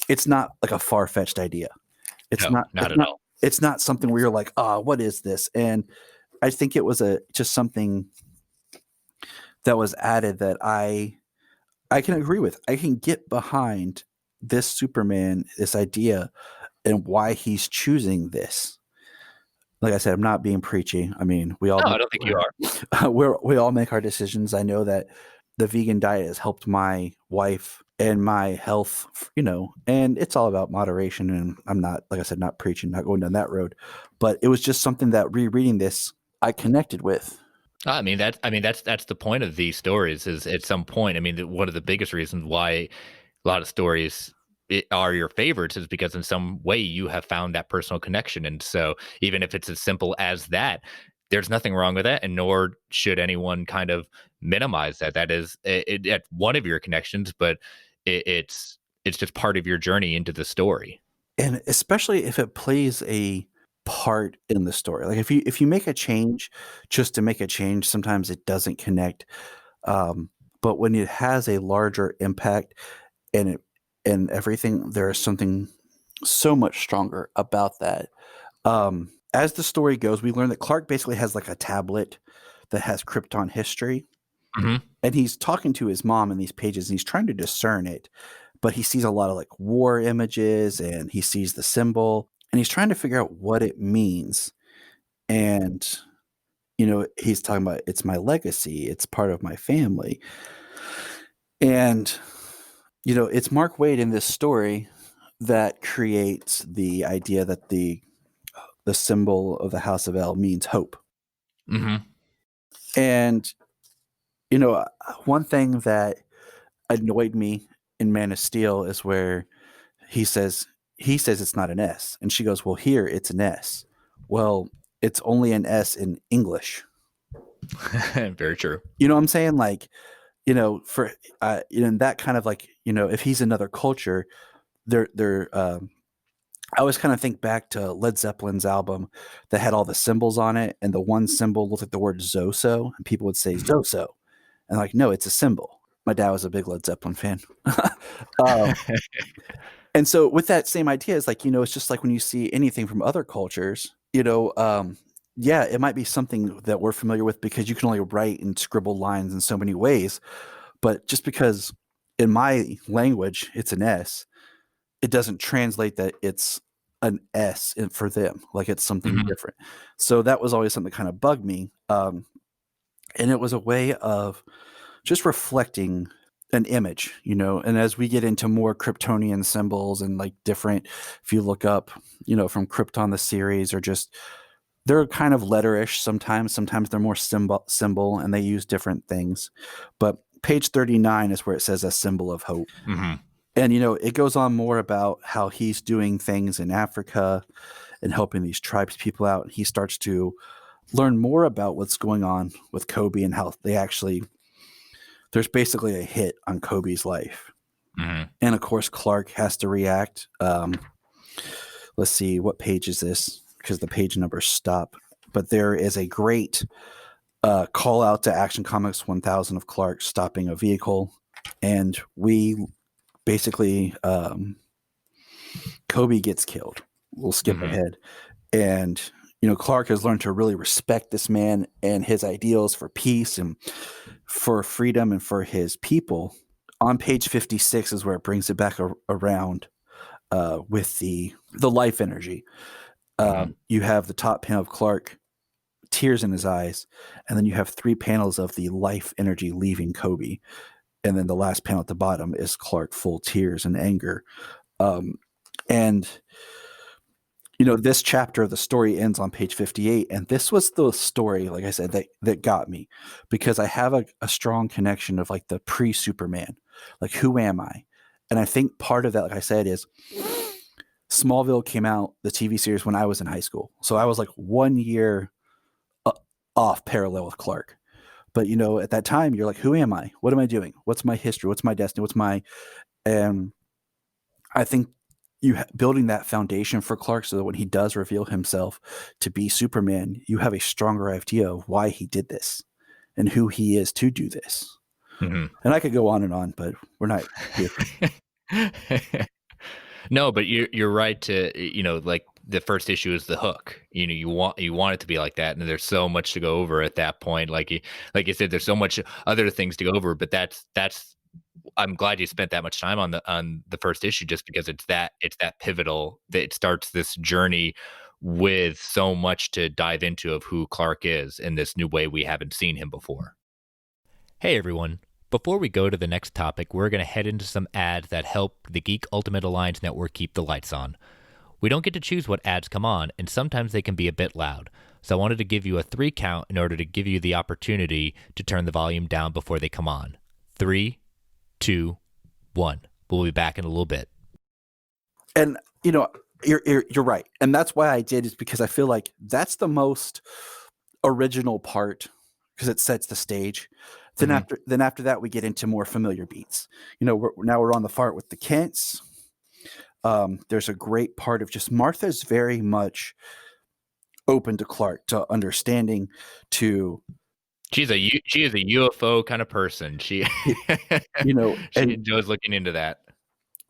it's not like a far-fetched idea. It's not at all. It's not something where you're like, what is this? And I think it was just something that was added that I can agree with. I can get behind this Superman, this idea, and why he's choosing this. Like I said, I'm not being preachy. I mean, we all. No, I don't think you are. We all make our decisions. I know that the vegan diet has helped my wife and my health, and it's all about moderation. And I'm not, like I said, not preaching, not going down that road. But it was just something that rereading this, I connected with. I mean, that's the point of these stories. Is at some point, I mean, one of the biggest reasons why a lot of stories are your favorites is because in some way you have found that personal connection. And so even if it's as simple as that, there's nothing wrong with that, and nor should anyone kind of minimize that. That is one of your connections, but it's just part of your journey into the story. And especially if it plays a part in the story. Like if you make a change just to make a change, sometimes it doesn't connect. But when it has a larger impact and everything, there is something so much stronger about that. As the story goes, we learn that Clark basically has like a tablet that has Krypton history. Mm-hmm. And he's talking to his mom in these pages, and he's trying to discern it. But he sees a lot of like war images, and he sees the symbol, and he's trying to figure out what it means. And, he's talking about, it's my legacy, it's part of my family. And, it's Mark Waid in this story that creates the idea that the symbol of the House of El means hope. Mm-hmm. And, one thing that annoyed me in Man of Steel is where he says it's not an S, and she goes, well, here it's an S. Well, it's only an S in English. Very true. You know what I'm saying? Like, for in that kind of like, if he's another culture, they're I always kind of think back to Led Zeppelin's album that had all the symbols on it, and the one symbol looked like the word Zoso, and people would say Zoso, and like, no, it's a symbol. My dad was a big Led Zeppelin fan. And so with that same idea, it's like, it's just like when you see anything from other cultures, yeah, it might be something that we're familiar with because you can only write and scribble lines in so many ways. But just because in my language it's an S, it doesn't translate that it's an S for them. Like it's something Mm-hmm. different. So that was always something that kind of bugged me. And it was a way of just reflecting an image, and as we get into more Kryptonian symbols and like different, if you look up, from Krypton, the series, or just, they're kind of letterish sometimes they're more symbol and they use different things. But page 39 is where it says a symbol of hope. Mm-hmm. And, it goes on more about how he's doing things in Africa and helping these tribes people out. And he starts to learn more about what's going on with Kobe and how there's basically a hit on Kobe's life. Mm-hmm. And of course, Clark has to react. Let's see, what page is this? Because the page numbers stop. But there is a great call out to Action Comics 1000 of Clark stopping a vehicle. And we basically, Kobe gets killed. We'll skip ahead. And, Clark has learned to really respect this man and his ideals for peace and for freedom and for his people. On page 56 is where it brings it back around with the life energy. You have the top panel of Clark, tears in his eyes, and then you have 3 panels of the life energy leaving Kobe. And then the last panel at the bottom is Clark full tears and anger. And this chapter of the story ends on page 58. And this was the story, like I said, that got me, because I have a strong connection of like the pre-Superman, like who am I? And I think part of that, like I said, is Smallville came out, the TV series, when I was in high school. So I was like 1 year off parallel with Clark. But, at that time, you're like, who am I? What am I doing? What's my history? What's my destiny? And I think building that foundation for Clark so that when he does reveal himself to be Superman, you have a stronger idea of why he did this and who he is to do this. Mm-hmm. And I could go on, but we're not here. No, but you're right to, like the first issue is the hook. You want it to be like that, and there's so much to go over at that point. Like you said, there's so much other things to go over, but that's I'm glad you spent that much time on the first issue, just because it's that pivotal that it starts this journey with so much to dive into of who Clark is in this new way we haven't seen him before. Hey everyone. Before we go to the next topic, we're going to head into some ads that help the Geek Ultimate Alliance Network keep the lights on. We don't get to choose what ads come on, and sometimes they can be a bit loud. So I wanted to give you a 3 count in order to give you the opportunity to turn the volume down before they come on. 3, 2, 1. We'll be back in a little bit. And you're right, and that's why I did, is because I feel like that's the most original part, because it sets the stage. Then after that, we get into more familiar beats. We're on the part with the Kents. There's a great part of just Martha's very much open to Clark, to understanding, to she is a UFO kind of person. She and enjoys looking into that.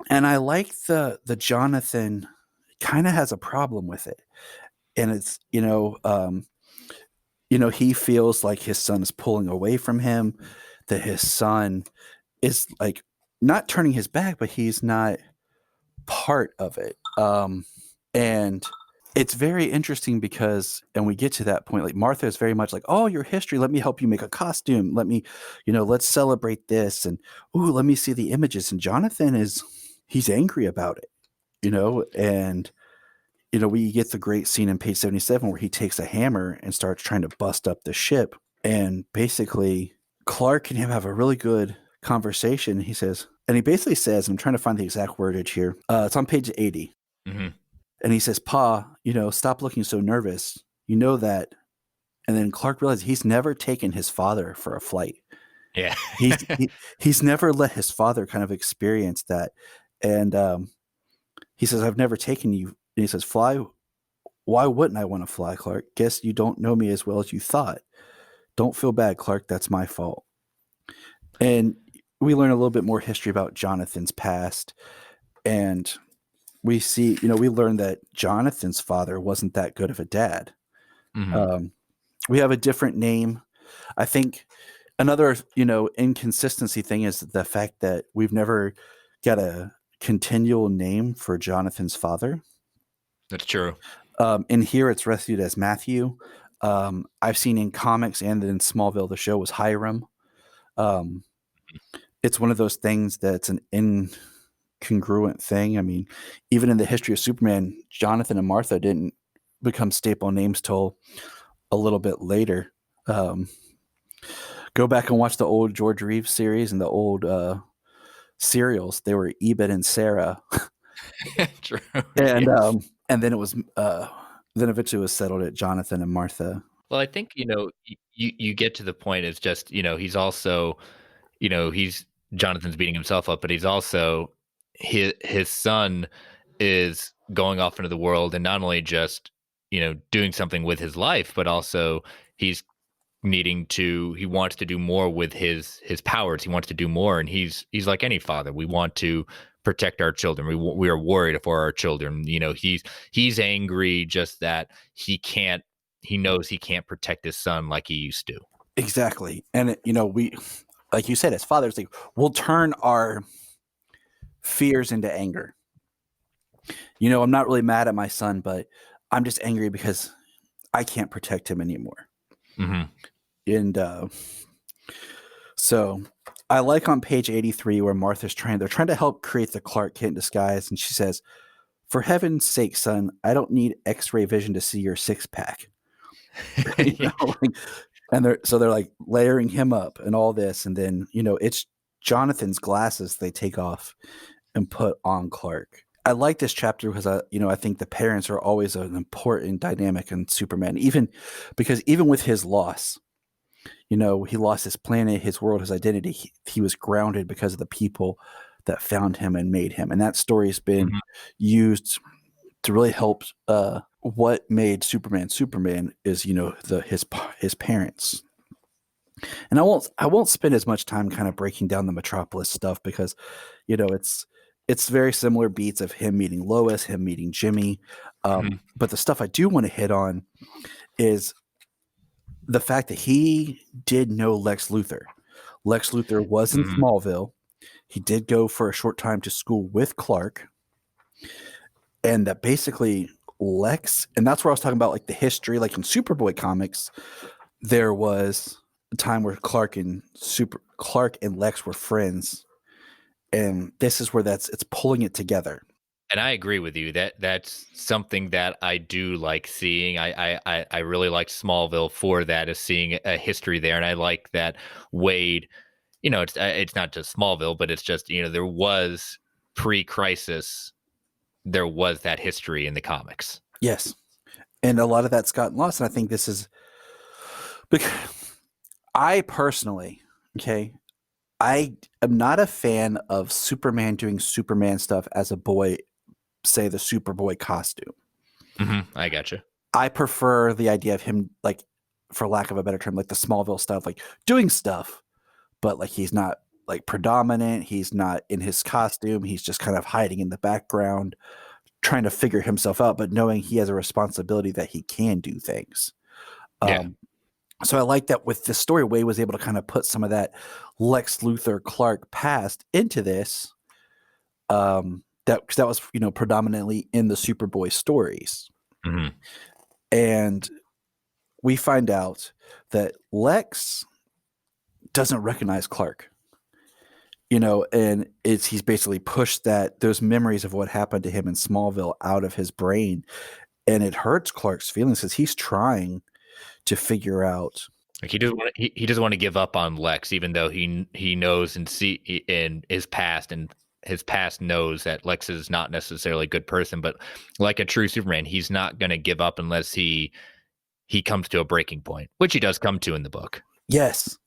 And I like the Jonathan kind of has a problem with it, and it's he feels like his son is pulling away from him, that his son is like not turning his back, but he's not part of it. And it's very interesting because, and we get to that point, like Martha is very much like, oh, your history, let me help you make a costume. Let me, let's celebrate this. And, ooh, let me see the images. And Jonathan he's angry about it, and, we get the great scene in page 77 where he takes a hammer and starts trying to bust up the ship. And basically Clark and him have a really good conversation. He basically says, I'm trying to find the exact wordage here. It's on page 80. Mm-hmm. And he says, Pa, stop looking so nervous. You know that. And then Clark realizes he's never taken his father for a flight. Yeah. He's never let his father kind of experience that. And he says, I've never taken you. And he says, fly. Why wouldn't I want to fly, Clark? Guess you don't know me as well as you thought. Don't feel bad, Clark. That's my fault. And we learn a little bit more history about Jonathan's past. And we see, we learn that Jonathan's father wasn't that good of a dad. Mm-hmm. We have a different name. I think another, inconsistency thing is the fact that we've never got a continual name for Jonathan's father. That's true. In here, it's rescued as Matthew. I've seen in comics and in Smallville, the show was Hiram. It's one of those things that's an incongruent thing. I mean, even in the history of Superman, Jonathan and Martha didn't become staple names till a little bit later. Go back and watch the old George Reeves series and the old serials. They were Ebed and Sarah. True. And yes. And then it was then eventually it was settled at Jonathan and Martha. Well, I think you get to the point. It's just he's also he's Jonathan's beating himself up, but he's also his son is going off into the world, and not only just doing something with his life, but also he wants to do more with his powers. He wants to do more, and he's like any father. We want to protect our children. We are worried for our children. He's angry just that he knows he can't protect his son like he used to. Exactly. And we, like you said, as fathers, like, we'll turn our fears into anger. I'm not really mad at my son, but I'm just angry because I can't protect him anymore. Mm-hmm. And so I like on page 83 where Martha's they're trying to help create the Clark Kent disguise. And she says, for heaven's sake, son, I don't need x-ray vision to see your six-pack. And they're like layering him up and all this. And then, it's Jonathan's glasses they take off and put on Clark. I like this chapter because I think the parents are always an important dynamic in Superman, even with his loss, he lost his planet, his world, his identity. He was grounded because of the people that found him and made him. And that story has been used to really help what made Superman is, his parents. And I won't spend as much time kind of breaking down the Metropolis stuff because, it's very similar beats of him meeting Lois, him meeting Jimmy. But the stuff I do want to hit on is the fact that he did know Lex Luthor. Lex Luthor was in Smallville. He did go for a short time to school with Clark. And that basically Lex, and that's where I was talking about like the history, like in Superboy comics, there was a time where Clark and Lex were friends. And this is where it's pulling it together. And I agree with you. That's something that I do like seeing. I really liked Smallville for that, is seeing a history there. And I like that Waid, it's not just Smallville, but it's just, there was pre-crisis there was that history in the comics. Yes. And a lot of that's gotten lost. And I think this is because I personally, I am not a fan of Superman doing Superman stuff as a boy, say the Superboy costume. Mm-hmm. I gotcha. I prefer the idea of him, like, for lack of a better term, like the Smallville stuff, like doing stuff, but like he's not like predominant. He's not in his costume. He's just kind of hiding in the background, trying to figure himself out, but knowing he has a responsibility that he can do things. Yeah. So I like that with this story, Waid was able to kind of put some of that Lex Luthor Clark past into this. That was, predominantly in the Superboy stories. Mm-hmm. And we find out that Lex doesn't recognize Clark, and he's basically pushed those memories of what happened to him in Smallville out of his brain. And it hurts Clark's feelings because he's trying to figure out. Like he doesn't want to give up on Lex, even though he knows and see in his past, and his past knows that Lex is not necessarily a good person, but like a true Superman, he's not going to give up unless he comes to a breaking point, which he does come to in the book. Yes.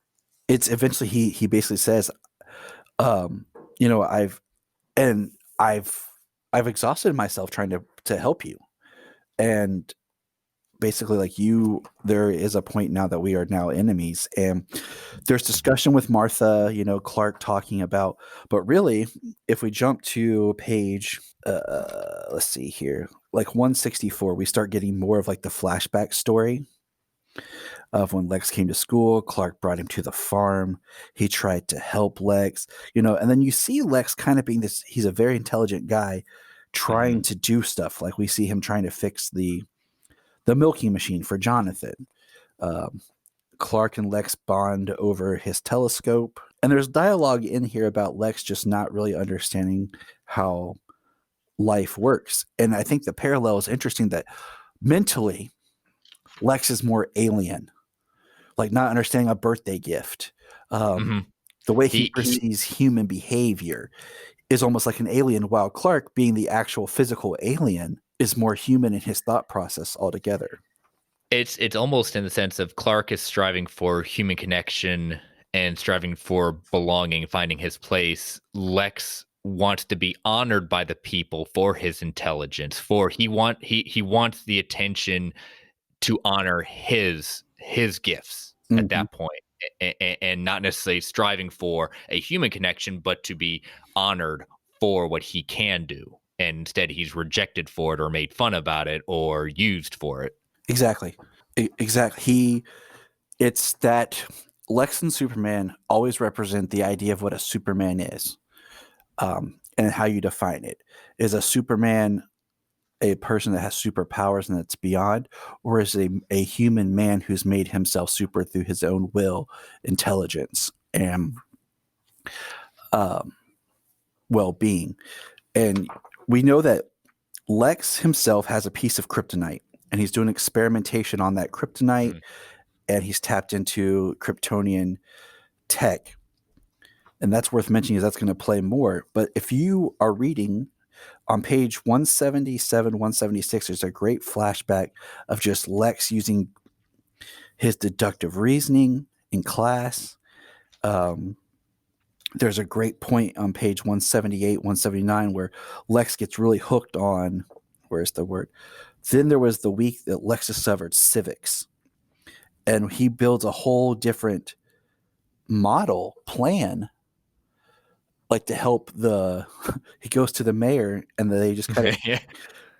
It's eventually he basically says, I've exhausted myself trying to help you. And basically, like, there is a point now that we are now enemies. And there's discussion with Martha, Clark talking about, but really, if we jump to page, let's see here, like 164, we start getting more of like the flashback story of when Lex came to school. Clark brought him to the farm. He tried to help Lex, and then you see Lex kind of being he's a very intelligent guy trying to do stuff. Like we see him trying to fix the milking machine for Jonathan. Clark and Lex bond over his telescope. And there's dialogue in here about Lex just not really understanding how life works. And I think the parallel is interesting that mentally, Lex is more alien, like not understanding a birthday gift. The way he perceives human behavior is almost like an alien, while Clark, being the actual physical alien, is more human in his thought process altogether. It's almost in the sense of Clark is striving for human connection and striving for belonging, finding his place. Lex wants to be honored by the people for his intelligence, he wants the attention to honor his gifts at that point, and not necessarily striving for a human connection, but to be honored for what he can do. And instead he's rejected for it or made fun about it or used for it. Exactly. It's that Lex and Superman always represent the idea of what a Superman is, and how you define it. Is a Superman a person that has superpowers and that's beyond, or is a human man who's made himself super through his own will, intelligence, and well-being? And we know that Lex himself has a piece of kryptonite, and he's doing experimentation on that kryptonite, and he's tapped into Kryptonian tech. And that's worth mentioning, is that's going to play more. But if you are reading on page 177, 176, there's a great flashback of just Lex using his deductive reasoning in class. There's a great point on page 178, 179, where Lex gets really hooked on, where's the word? Then there was the week that Lex discovered civics. And he builds a whole different model plan, like to help he goes to the mayor, and they just kind of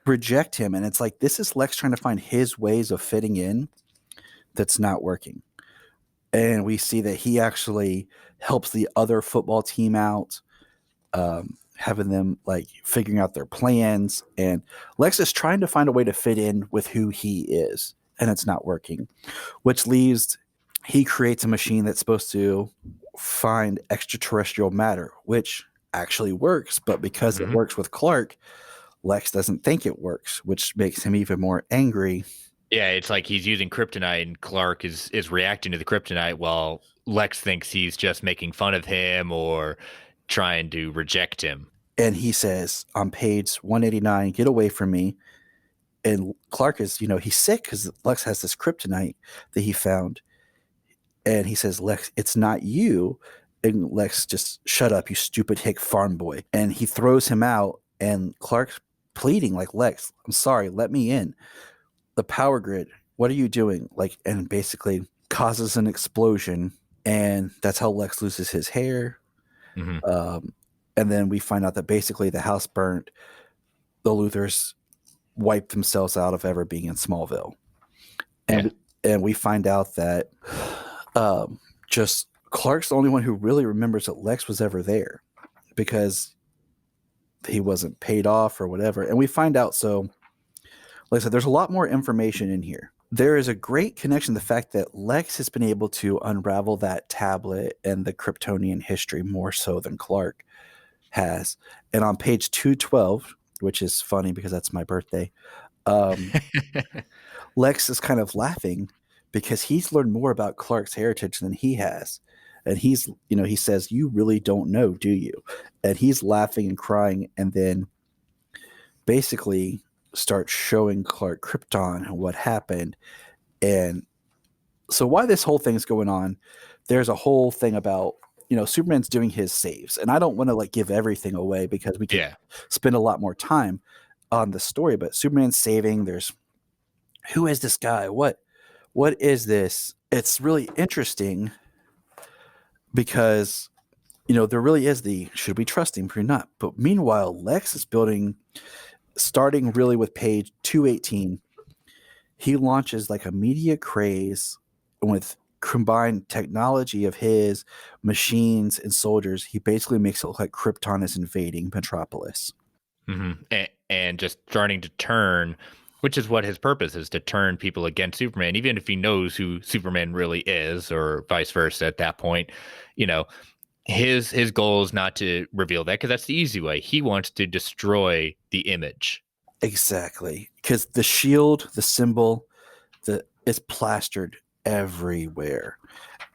reject him. And it's like, this is Lex trying to find his ways of fitting in that's not working. And we see that he actually helps the other football team out, having them like figuring out their plans. And Lex is trying to find a way to fit in with who he is, and it's not working, which leaves he creates a machine that's supposed to find extraterrestrial matter, which actually works. But because it works with Clark, Lex doesn't think it works, which makes him even more angry. Yeah, it's like he's using kryptonite and Clark is reacting to the kryptonite while Lex thinks he's just making fun of him or trying to reject him. And he says on page 189, get away from me. And Clark is, he's sick because Lex has this kryptonite that he found. And he says, Lex, it's not you. And Lex just, shut up, you stupid hick farm boy. And he throws him out. And Clark's pleading like, Lex, I'm sorry, let me in. The power grid, what are you doing? And basically causes an explosion. And that's how Lex loses his hair. Mm-hmm. And then we find out that basically the house burnt. The Luthors wiped themselves out of ever being in Smallville. And we find out that just Clark's the only one who really remembers that Lex was ever there because he wasn't paid off or whatever. And we find out, so like I said, there's a lot more information in here. There is a great connection, the fact that Lex has been able to unravel that tablet and the Kryptonian history more so than Clark has. And on page 212, which is funny because that's my birthday, Lex is kind of laughing because he's learned more about Clark's heritage than he has. And he's, he says, you really don't know, do you? And he's laughing and crying and then basically starts showing Clark Krypton and what happened. And so why this whole thing's going on, there's a whole thing about, Superman's doing his saves. And I don't want to give everything away because we can spend a lot more time on the story, but Superman's saving. Who is this guy? What is this? It's really interesting because, there really is should we trust him or not? But meanwhile, Lex is building, starting really with page 218. He launches a media craze with combined technology of his machines and soldiers. He basically makes it look like Krypton is invading Metropolis. Mm-hmm. And just starting to turn, which is what his purpose is, to turn people against Superman, even if he knows who Superman really is, or vice versa at that point. His goal is not to reveal that because that's the easy way. He wants to destroy the image. Exactly. Because the shield, the symbol, it's plastered everywhere.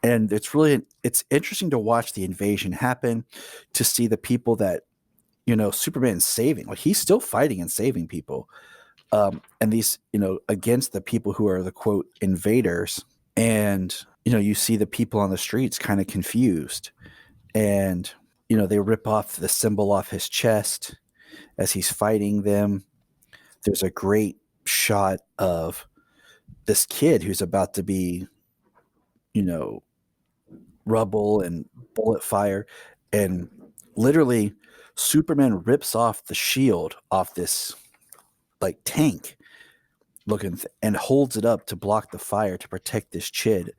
And it's interesting to watch the invasion happen, to see the people that, Superman's saving. He's still fighting and saving people. And these, against the people who are the quote invaders. And, you see the people on the streets kind of confused. And, they rip off the symbol off his chest as he's fighting them. There's a great shot of this kid who's about to be, rubble and bullet fire. And literally Superman rips off the shield off this tank looking and holds it up to block the fire to protect this kid.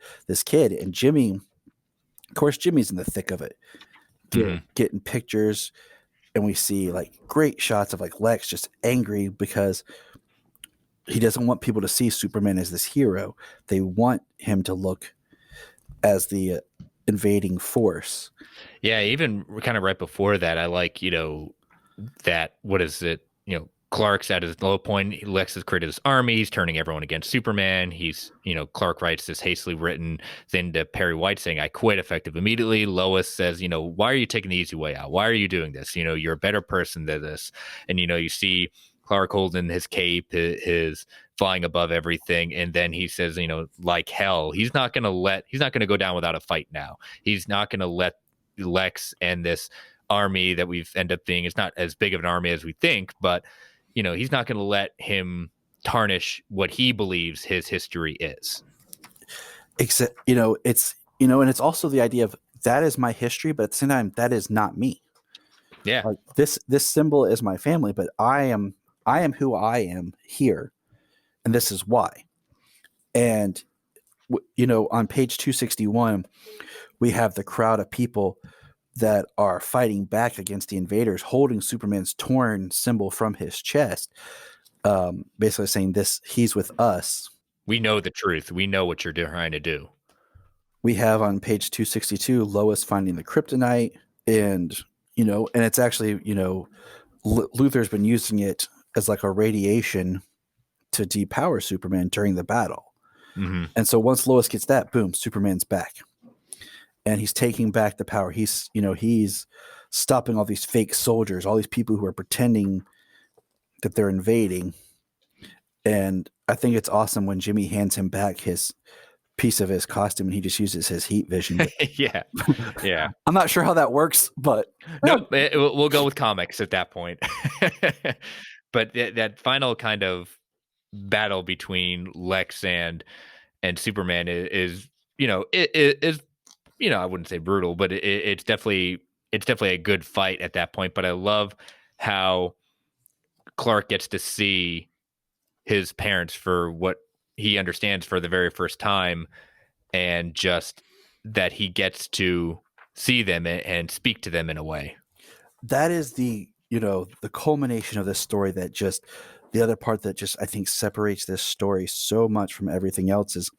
And Jimmy, of course, Jimmy's in the thick of it, getting pictures. And we see great shots of Lex just angry because he doesn't want people to see Superman as this hero. They want him to look as the invading force. Yeah, even kind of right before that, I like, that, what is it? Clark's at his low point. Lex has created this army. He's turning everyone against Superman. Clark writes this hastily written thing to Perry White saying, I quit effective immediately. Lois says, why are you taking the easy way out? Why are you doing this? You're a better person than this. And, you see Clark holding his cape, his flying above everything. And then he says, like hell, he's not going to go down without a fight now. He's not going to let Lex and this army that we've ended up being, it's not as big of an army as we think, but he's not going to let him tarnish what he believes his history is. Except, it's, and it's also the idea of that is my history, but at the same time, that is not me. Yeah. This symbol is my family, but I am who I am here. And this is why. And, on page 261, we have the crowd of people that are fighting back against the invaders, holding Superman's torn symbol from his chest, basically saying this, he's with us. We know the truth. We know what you're trying to do. We have on page 262, Lois finding the kryptonite, and it's actually, Luthor's been using it as a radiation to depower Superman during the battle. Mm-hmm. And so once Lois gets that, boom, Superman's back. And he's taking back the power. He's stopping all these fake soldiers, all these people who are pretending that they're invading. And I think it's awesome when Jimmy hands him back his piece of his costume and he just uses his heat vision. Yeah. I'm not sure how that works, but nope, we'll go with comics at that point. But that final kind of battle between Lex and Superman is I wouldn't say brutal, but it's definitely a good fight at that point. But I love how Clark gets to see his parents for what he understands for the very first time, and just that he gets to see them and speak to them in a way. That is the culmination of this story. That just the other part that just I think separates this story so much from everything else is,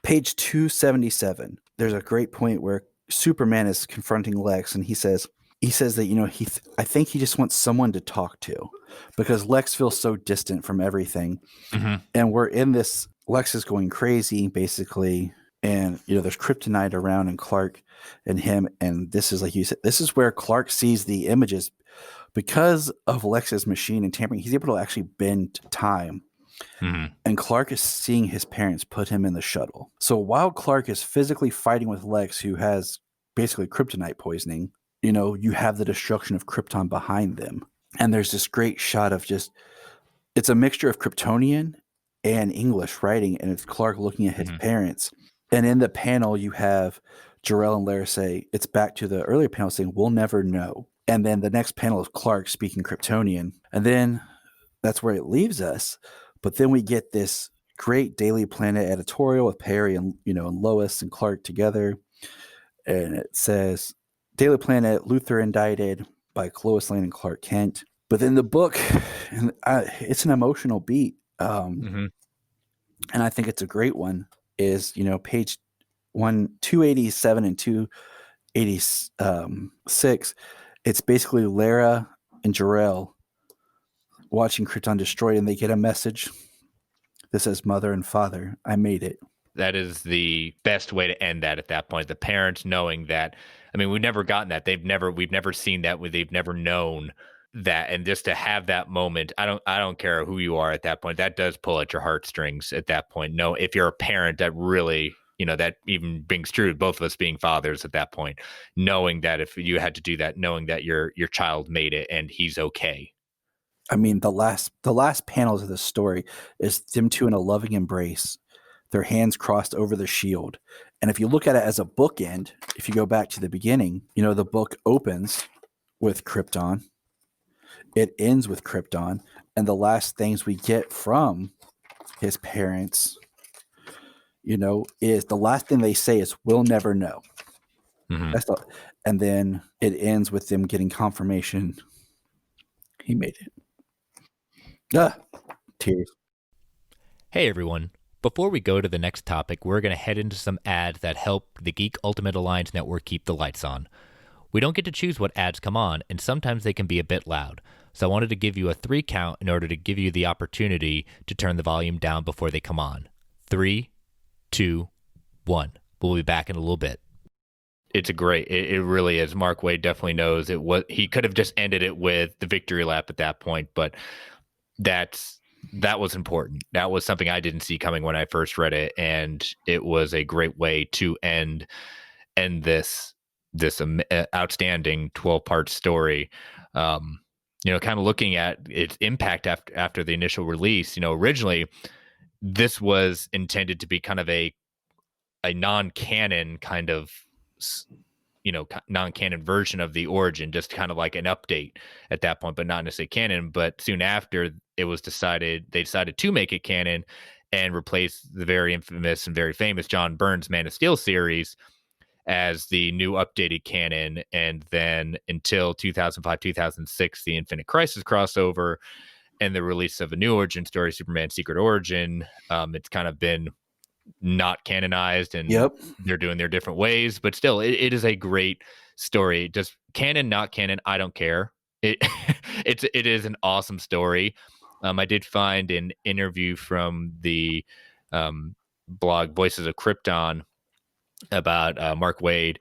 page 277. There's a great point where Superman is confronting Lex, and he says that I think he just wants someone to talk to, because Lex feels so distant from everything, and we're in this. Lex is going crazy basically, and there's kryptonite around, and Clark and him, and this is like you said. This is where Clark sees the images because of Lex's machine and tampering. He's able to actually bend time. And Clark is seeing his parents put him in the shuttle. So while Clark is physically fighting with Lex, who has basically kryptonite poisoning, you have the destruction of Krypton behind them. And there's this great shot of it's a mixture of Kryptonian and English writing, and it's Clark looking at his parents. And in the panel, you have Jor-El and Lara say, it's back to the earlier panel saying, we'll never know. And then the next panel is Clark speaking Kryptonian. And then that's where it leaves us. But then we get this great Daily Planet editorial with Perry and and Lois and Clark together, and it says Daily Planet, Luthor indicted by Lois Lane and Clark Kent. But then the book, and it's an emotional beat, and I think it's a great one. Is page 287 and 286. It's basically Lara and Jor-El watching Krypton destroyed, and they get a message that says, "Mother and Father, I made it." That is the best way to end that at that point. The parents knowing that. I mean, we've never gotten that. We've never seen that. They've never known that. And just to have that moment, I don't care who you are at that point. That does pull at your heartstrings at that point. No, if you're a parent, that really, that even brings true. Both of us being fathers at that point, knowing that if you had to do that, knowing that your child made it and he's okay. I mean, the last panels of this story is them two in a loving embrace, their hands crossed over the shield. And if you look at it as a bookend, if you go back to the beginning, the book opens with Krypton. It ends with Krypton. And the last things we get from his parents, is the last thing they say is, "We'll never know." And then it ends with them getting confirmation. He made it. Tears. Hey everyone. Before we go to the next topic, we're going to head into some ads that help the Geek Ultimate Alliance Network keep the lights on. We don't get to choose what ads come on, and sometimes they can be a bit loud. So I wanted to give you a 3 count in order to give you the opportunity to turn the volume down before they come on. 3, 2, 1. We'll be back in a little bit. It's a great, it really is. Mark Waid definitely knows it. He could have just ended it with the victory lap at that point, but that was important. That was something I didn't see coming when I first read it, and it was a great way to end this outstanding 12-part story. Kind of looking at its impact after the initial release. Originally this was intended to be kind of a non-canon kind of non-canon version of the origin, just kind of like an update at that point, but not necessarily canon. But soon after, they decided to make it canon and replace the very infamous and very famous John Byrne's Man of Steel series as the new updated canon. And then until 2005, 2006, the Infinite Crisis crossover and the release of a new origin story, Superman Secret Origin, it's kind of been not canonized, and they're doing their different ways, but still it is a great story. Just canon, not canon, I don't care. It is an awesome story. I did find an interview from the blog Voices of Krypton about Mark Waid,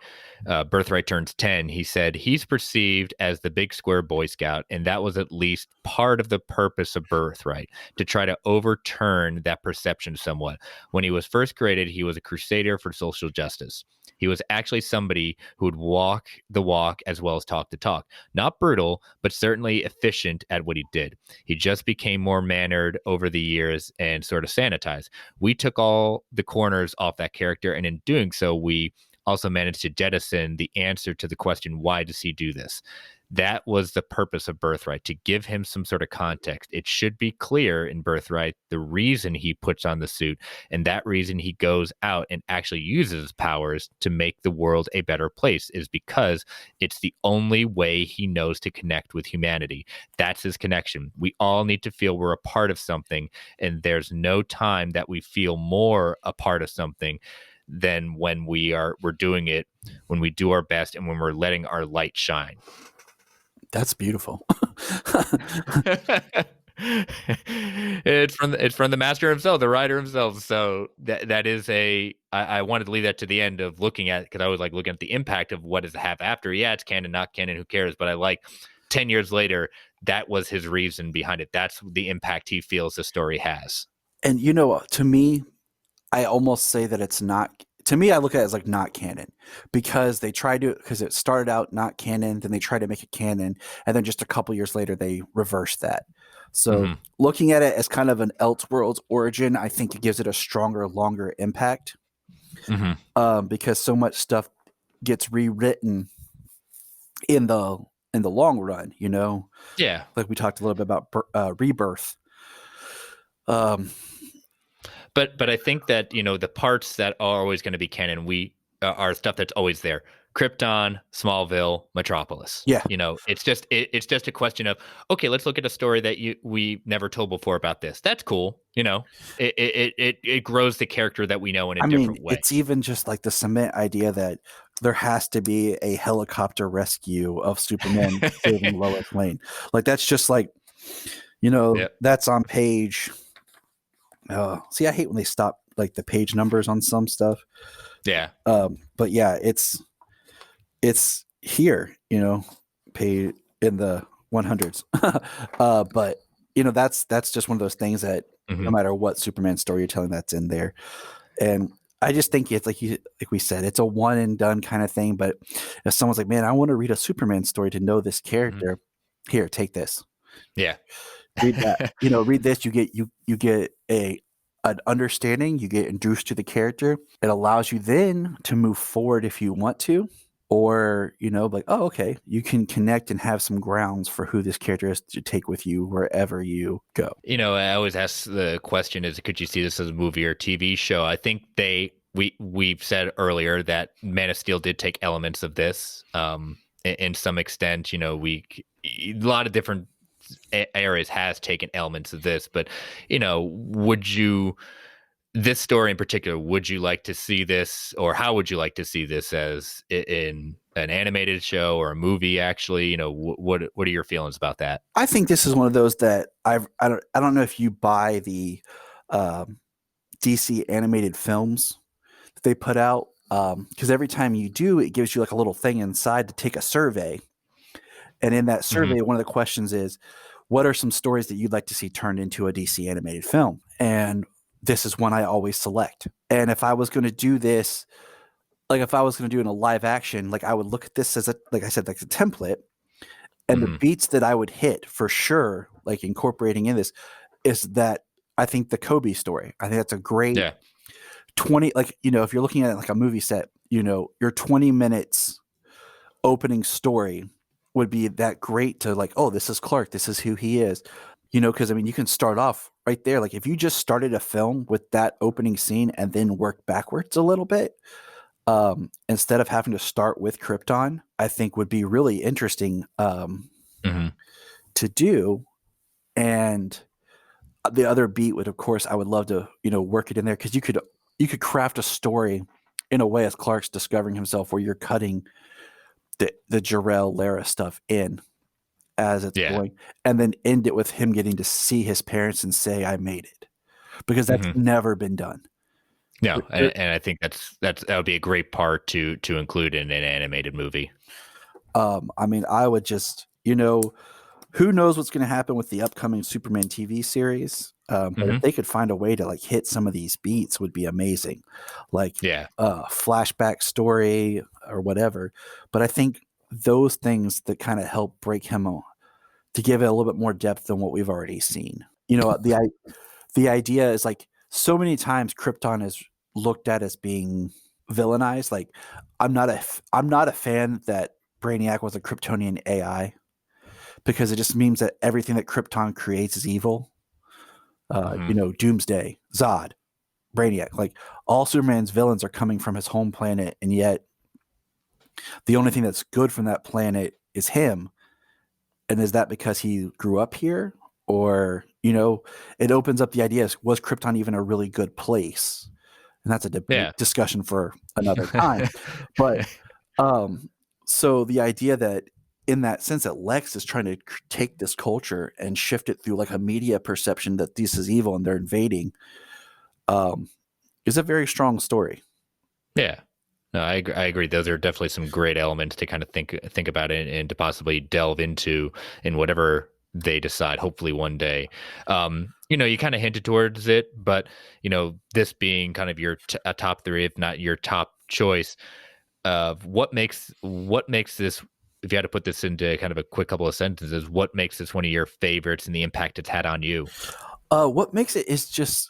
Birthright turns 10, he said he's perceived as the big square Boy Scout, and that was at least part of the purpose of Birthright, to try to overturn that perception somewhat. When he was first created, he was a crusader for social justice. He was actually somebody who would walk the walk as well as talk the talk. Not brutal, but certainly efficient at what he did. He just became more mannered over the years and sort of sanitized. We took all the corners off that character, and in doing so, we also managed to jettison the answer to the question, why does he do this? That was the purpose of Birthright, to give him some sort of context. It should be clear in Birthright the reason he puts on the suit, and that reason he goes out and actually uses his powers to make the world a better place is because it's the only way he knows to connect with humanity. That's his connection. We all need to feel we're a part of something, and there's no time that we feel more a part of something than when we're doing it, when we do our best, and when we're letting our light shine. That's beautiful. It's from the master himself, the writer himself. So that is I wanted to leave that to the end of looking at, because I was like looking at the impact of what does it have after. Yeah, it's canon, not canon, who cares? But I like 10 years later, that was his reason behind it. That's the impact he feels the story has. And to me, I almost say that it's not. To me, I look at it as like not canon, because it started out not canon, then they tried to make it canon, and then just a couple years later they reversed that. So looking at it as kind of an Elseworlds origin, I think it gives it a stronger, longer impact, because so much stuff gets rewritten in the long run. Yeah, like we talked a little bit about Rebirth. But I think that, the parts that are always going to be canon, are stuff that's always there. Krypton, Smallville, Metropolis. Yeah. It's just a question of, okay, let's look at a story that we never told before about this. That's cool. It grows the character that we know in a different way. It's even just like the cement idea that there has to be a helicopter rescue of Superman saving Lois Lane. Like, that's just like, that's on page. See, I hate when they stop like the page numbers on some stuff. Yeah. But yeah, it's here, paid in the 100s. But that's just one of those things that no matter what Superman story you're telling, that's in there. And I just think it's like we said, it's a one and done kind of thing. But if someone's like, man, I want to read a Superman story to know this character, here, take this. Yeah. Read that. Read this. You get an understanding. You get introduced to the character. It allows you then to move forward if you want to, or like, oh, okay, you can connect and have some grounds for who this character is to take with you wherever you go. I always ask the question: could you see this as a movie or TV show? I think we've said earlier that Man of Steel did take elements of this, in some extent. A lot of different areas has taken elements of this, but this story in particular, would you like to see this, or how would you like to see this as in an animated show or a movie? Actually, what are your feelings about that? I think this is one of those that I don't know if you buy the DC animated films that they put out, because every time you do, it gives you like a little thing inside to take a survey. And in that survey, one of the questions is, what are some stories that you'd like to see turned into a DC animated film? And this is one I always select. And if I was going to do this, like if I was going to do it in a live action, like I would look at this as like I said, like a template, and the beats that I would hit for sure, like incorporating in this, is that I think the Kobe story. I think that's a great 20, like, if you're looking at it like a movie set, your 20 minutes opening story would be that great to like, oh, this is Clark, this is who he is, because you can start off right there. Like if you just started a film with that opening scene and then work backwards a little bit, instead of having to start with Krypton, I think would be really interesting to do. And the other beat would, of course, I would love to, work it in there, because you could craft a story in a way as Clark's discovering himself, where you're cutting the Jor-El Lara stuff in as it's going, and then end it with him getting to see his parents and say, I made it, because that's never been done. No, and I think that would be a great part to include in an animated movie. I mean, I would just, who knows what's going to happen with the upcoming Superman TV series? But if they could find a way to like hit some of these beats, would be amazing, like Yeah, flashback story or whatever. But I think those things that kind of help break him to give it a little bit more depth than what we've already seen. The idea is like so many times Krypton is looked at as being villainized. Like I'm not a fan that Brainiac was a Kryptonian AI, because it just means that everything that Krypton creates is evil. Doomsday, Zod, Brainiac, like all Superman's villains are coming from his home planet, and yet the only thing that's good from that planet is him. And is that because he grew up here? Or, it opens up the idea, was Krypton even a really good place? And that's a discussion for another time. But so the idea that in that sense that Lex is trying to take this culture and shift it through like a media perception that this is evil and they're invading is a very strong story. Yeah. No, I agree. Those are definitely some great elements to kind of think about it and to possibly delve into in whatever they decide, hopefully one day. You kind of hinted towards it, but this being kind of your a top three, if not your top choice, of what makes this, if you had to put this into kind of a quick couple of sentences, what makes this one of your favorites and the impact it's had on you? What makes it is just,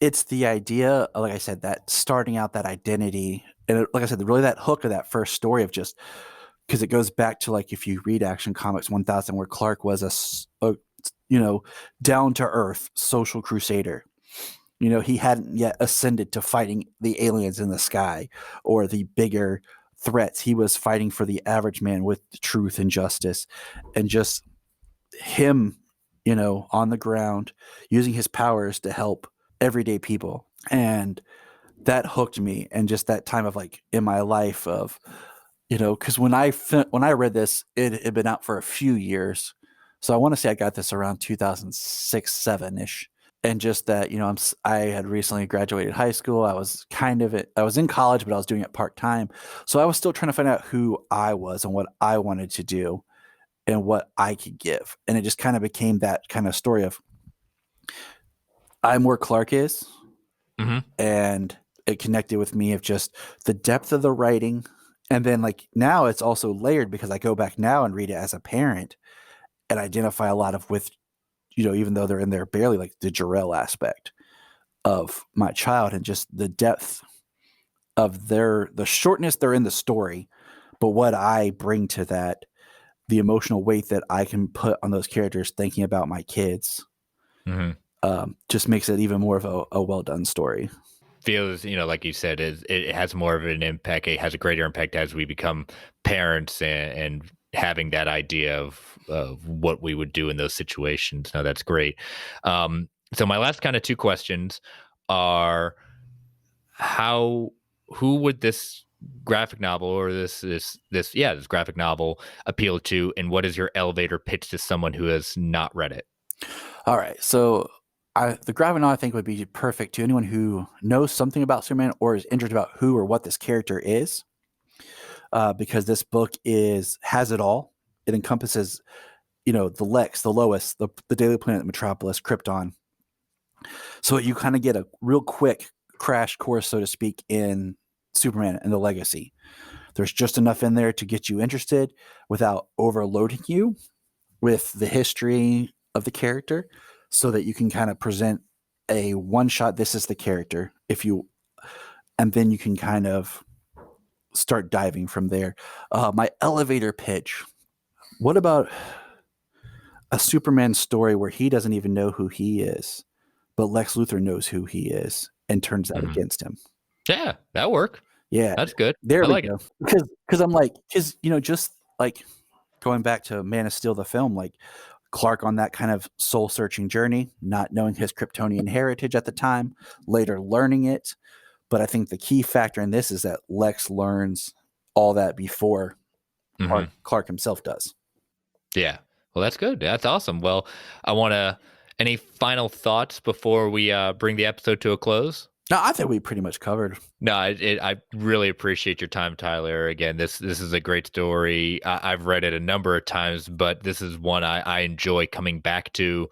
it's the idea, like I said, that starting out that identity, and like I said, really that hook of that first story of just, because it goes back to like if you read Action Comics 1000, where Clark was a down to earth social crusader. He hadn't yet ascended to fighting the aliens in the sky or the bigger threats. He was fighting for the average man with truth and justice, and just him, on the ground using his powers to help everyday people. And that hooked me. And just that time of like in my life of, because when I read this, it had been out for a few years. So I want to say I got this around 2006, 7-ish. And just that, I had recently graduated high school. I was in college, but I was doing it part-time. So I was still trying to find out who I was and what I wanted to do and what I could give. And it just kind of became that kind of story of I'm where Clark is. And it connected with me of just the depth of the writing. And then like now it's also layered because I go back now and read it as a parent and identify a lot of with, even though they're in there barely, like the Jor-El aspect of my child and just the depth of the shortness they're in the story, but what I bring to that, the emotional weight that I can put on those characters thinking about my kids, just makes it even more of a well-done story. Feels, like you said, it has more of an impact. It has a greater impact as we become parents and having that idea of what we would do in those situations. No, that's great. So my last kind of two questions are who would this graphic novel or this graphic novel appeal to, and what is your elevator pitch to someone who has not read it? All right. So the graphic novel I think would be perfect to anyone who knows something about Superman or is interested about who or what this character is, because this book has it all. It encompasses, the Lex, the Lois, the Daily Planet, Metropolis, Krypton. So you kind of get a real quick crash course, so to speak, in Superman and the legacy. There's just enough in there to get you interested without overloading you with the history of the character, so that you can kind of present a one shot. This is the character, and then you can kind of start diving from there. My elevator pitch. What about a Superman story where he doesn't even know who he is, but Lex Luthor knows who he is and turns that against him? Yeah, that'll work. Yeah, that's good. There I we like go. it. Because just like going back to Man of Steel, the film, like Clark on that kind of soul searching journey, not knowing his Kryptonian heritage at the time, later learning it. But I think the key factor in this is that Lex learns all that before Clark himself does. Yeah. Well, that's good. That's awesome. Well, any final thoughts before we bring the episode to a close? No, I think we pretty much covered. No, I really appreciate your time, Tyler. Again, this is a great story. I've read it a number of times, but this is one I enjoy coming back to.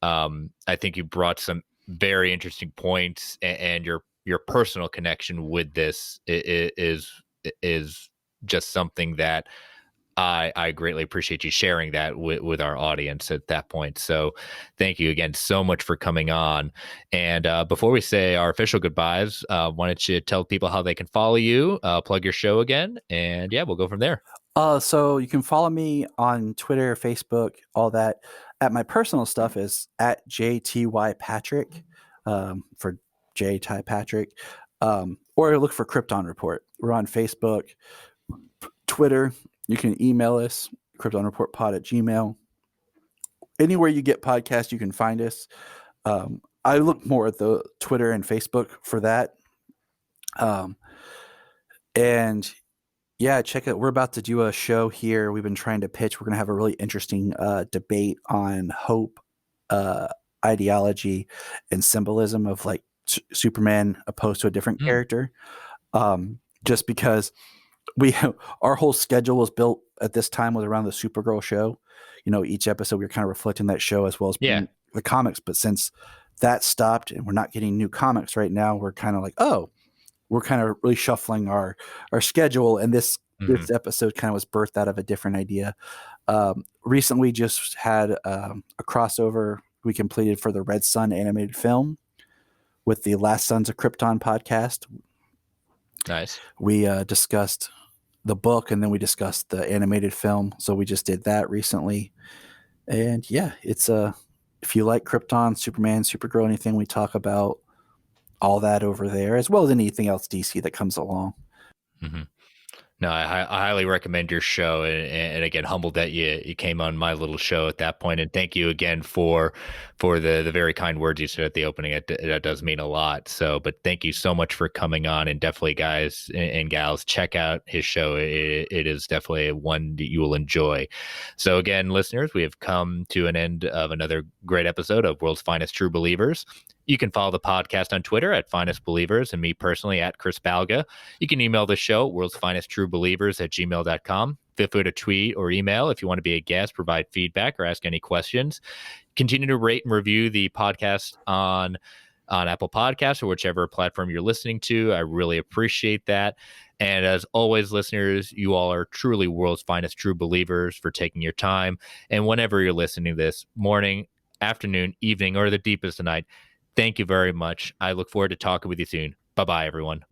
I think you brought some very interesting points, and your personal connection with this is just something that I greatly appreciate you sharing that with our audience at that point. So thank you again so much for coming on. And before we say our official goodbyes, why don't you tell people how they can follow you, plug your show again, and yeah, we'll go from there. So you can follow me on Twitter, Facebook, all that. At my personal stuff is at JTY Patrick, for J Ty Patrick, or look for Krypton Report. We're on Facebook, Twitter. You can email us, kryptonreportpod@gmail. Anywhere you get podcasts, you can find us. I look more at the Twitter and Facebook for that. And yeah, check it. We're about to do a show here. We've been trying to pitch. We're going to have a really interesting debate on hope, ideology, and symbolism of like Superman opposed to a different character. Just because our whole schedule was built at this time was around the Supergirl show. Each episode we were kind of reflecting that show as well as the comics. But since that stopped and we're not getting new comics right now, we're kind of like, we're kind of really shuffling our schedule. And this episode kind of was birthed out of a different idea. Recently we just had a crossover we completed for the Red Sun animated film with the Last Sons of Krypton podcast. Nice. We discussed the book and then we discussed the animated film. So we just did that recently. And yeah, it's if you like Krypton, Superman, Supergirl, anything, we talk about all that over there, as well as anything else DC that comes along. No, I highly recommend your show, and again, humbled that you came on my little show at that point, and thank you again for the very kind words you said at the opening. That does mean a lot. So, but thank you so much for coming on, and definitely, guys and gals, check out his show. It is definitely one that you will enjoy. So, again, listeners, we have come to an end of another great episode of World's Finest True Believers. You can follow the podcast on Twitter at Finest Believers and me personally at Chris Balga. You can email the show, World's Finest True Believers at gmail.com. Feel free to tweet or email if you want to be a guest, provide feedback, or ask any questions. Continue to rate and review the podcast on Apple Podcasts or whichever platform you're listening to. I really appreciate that. And as always, listeners, you all are truly World's Finest True Believers for taking your time. And whenever you're listening to this, morning, afternoon, evening, or the deepest of night, thank you very much. I look forward to talking with you soon. Bye-bye, everyone.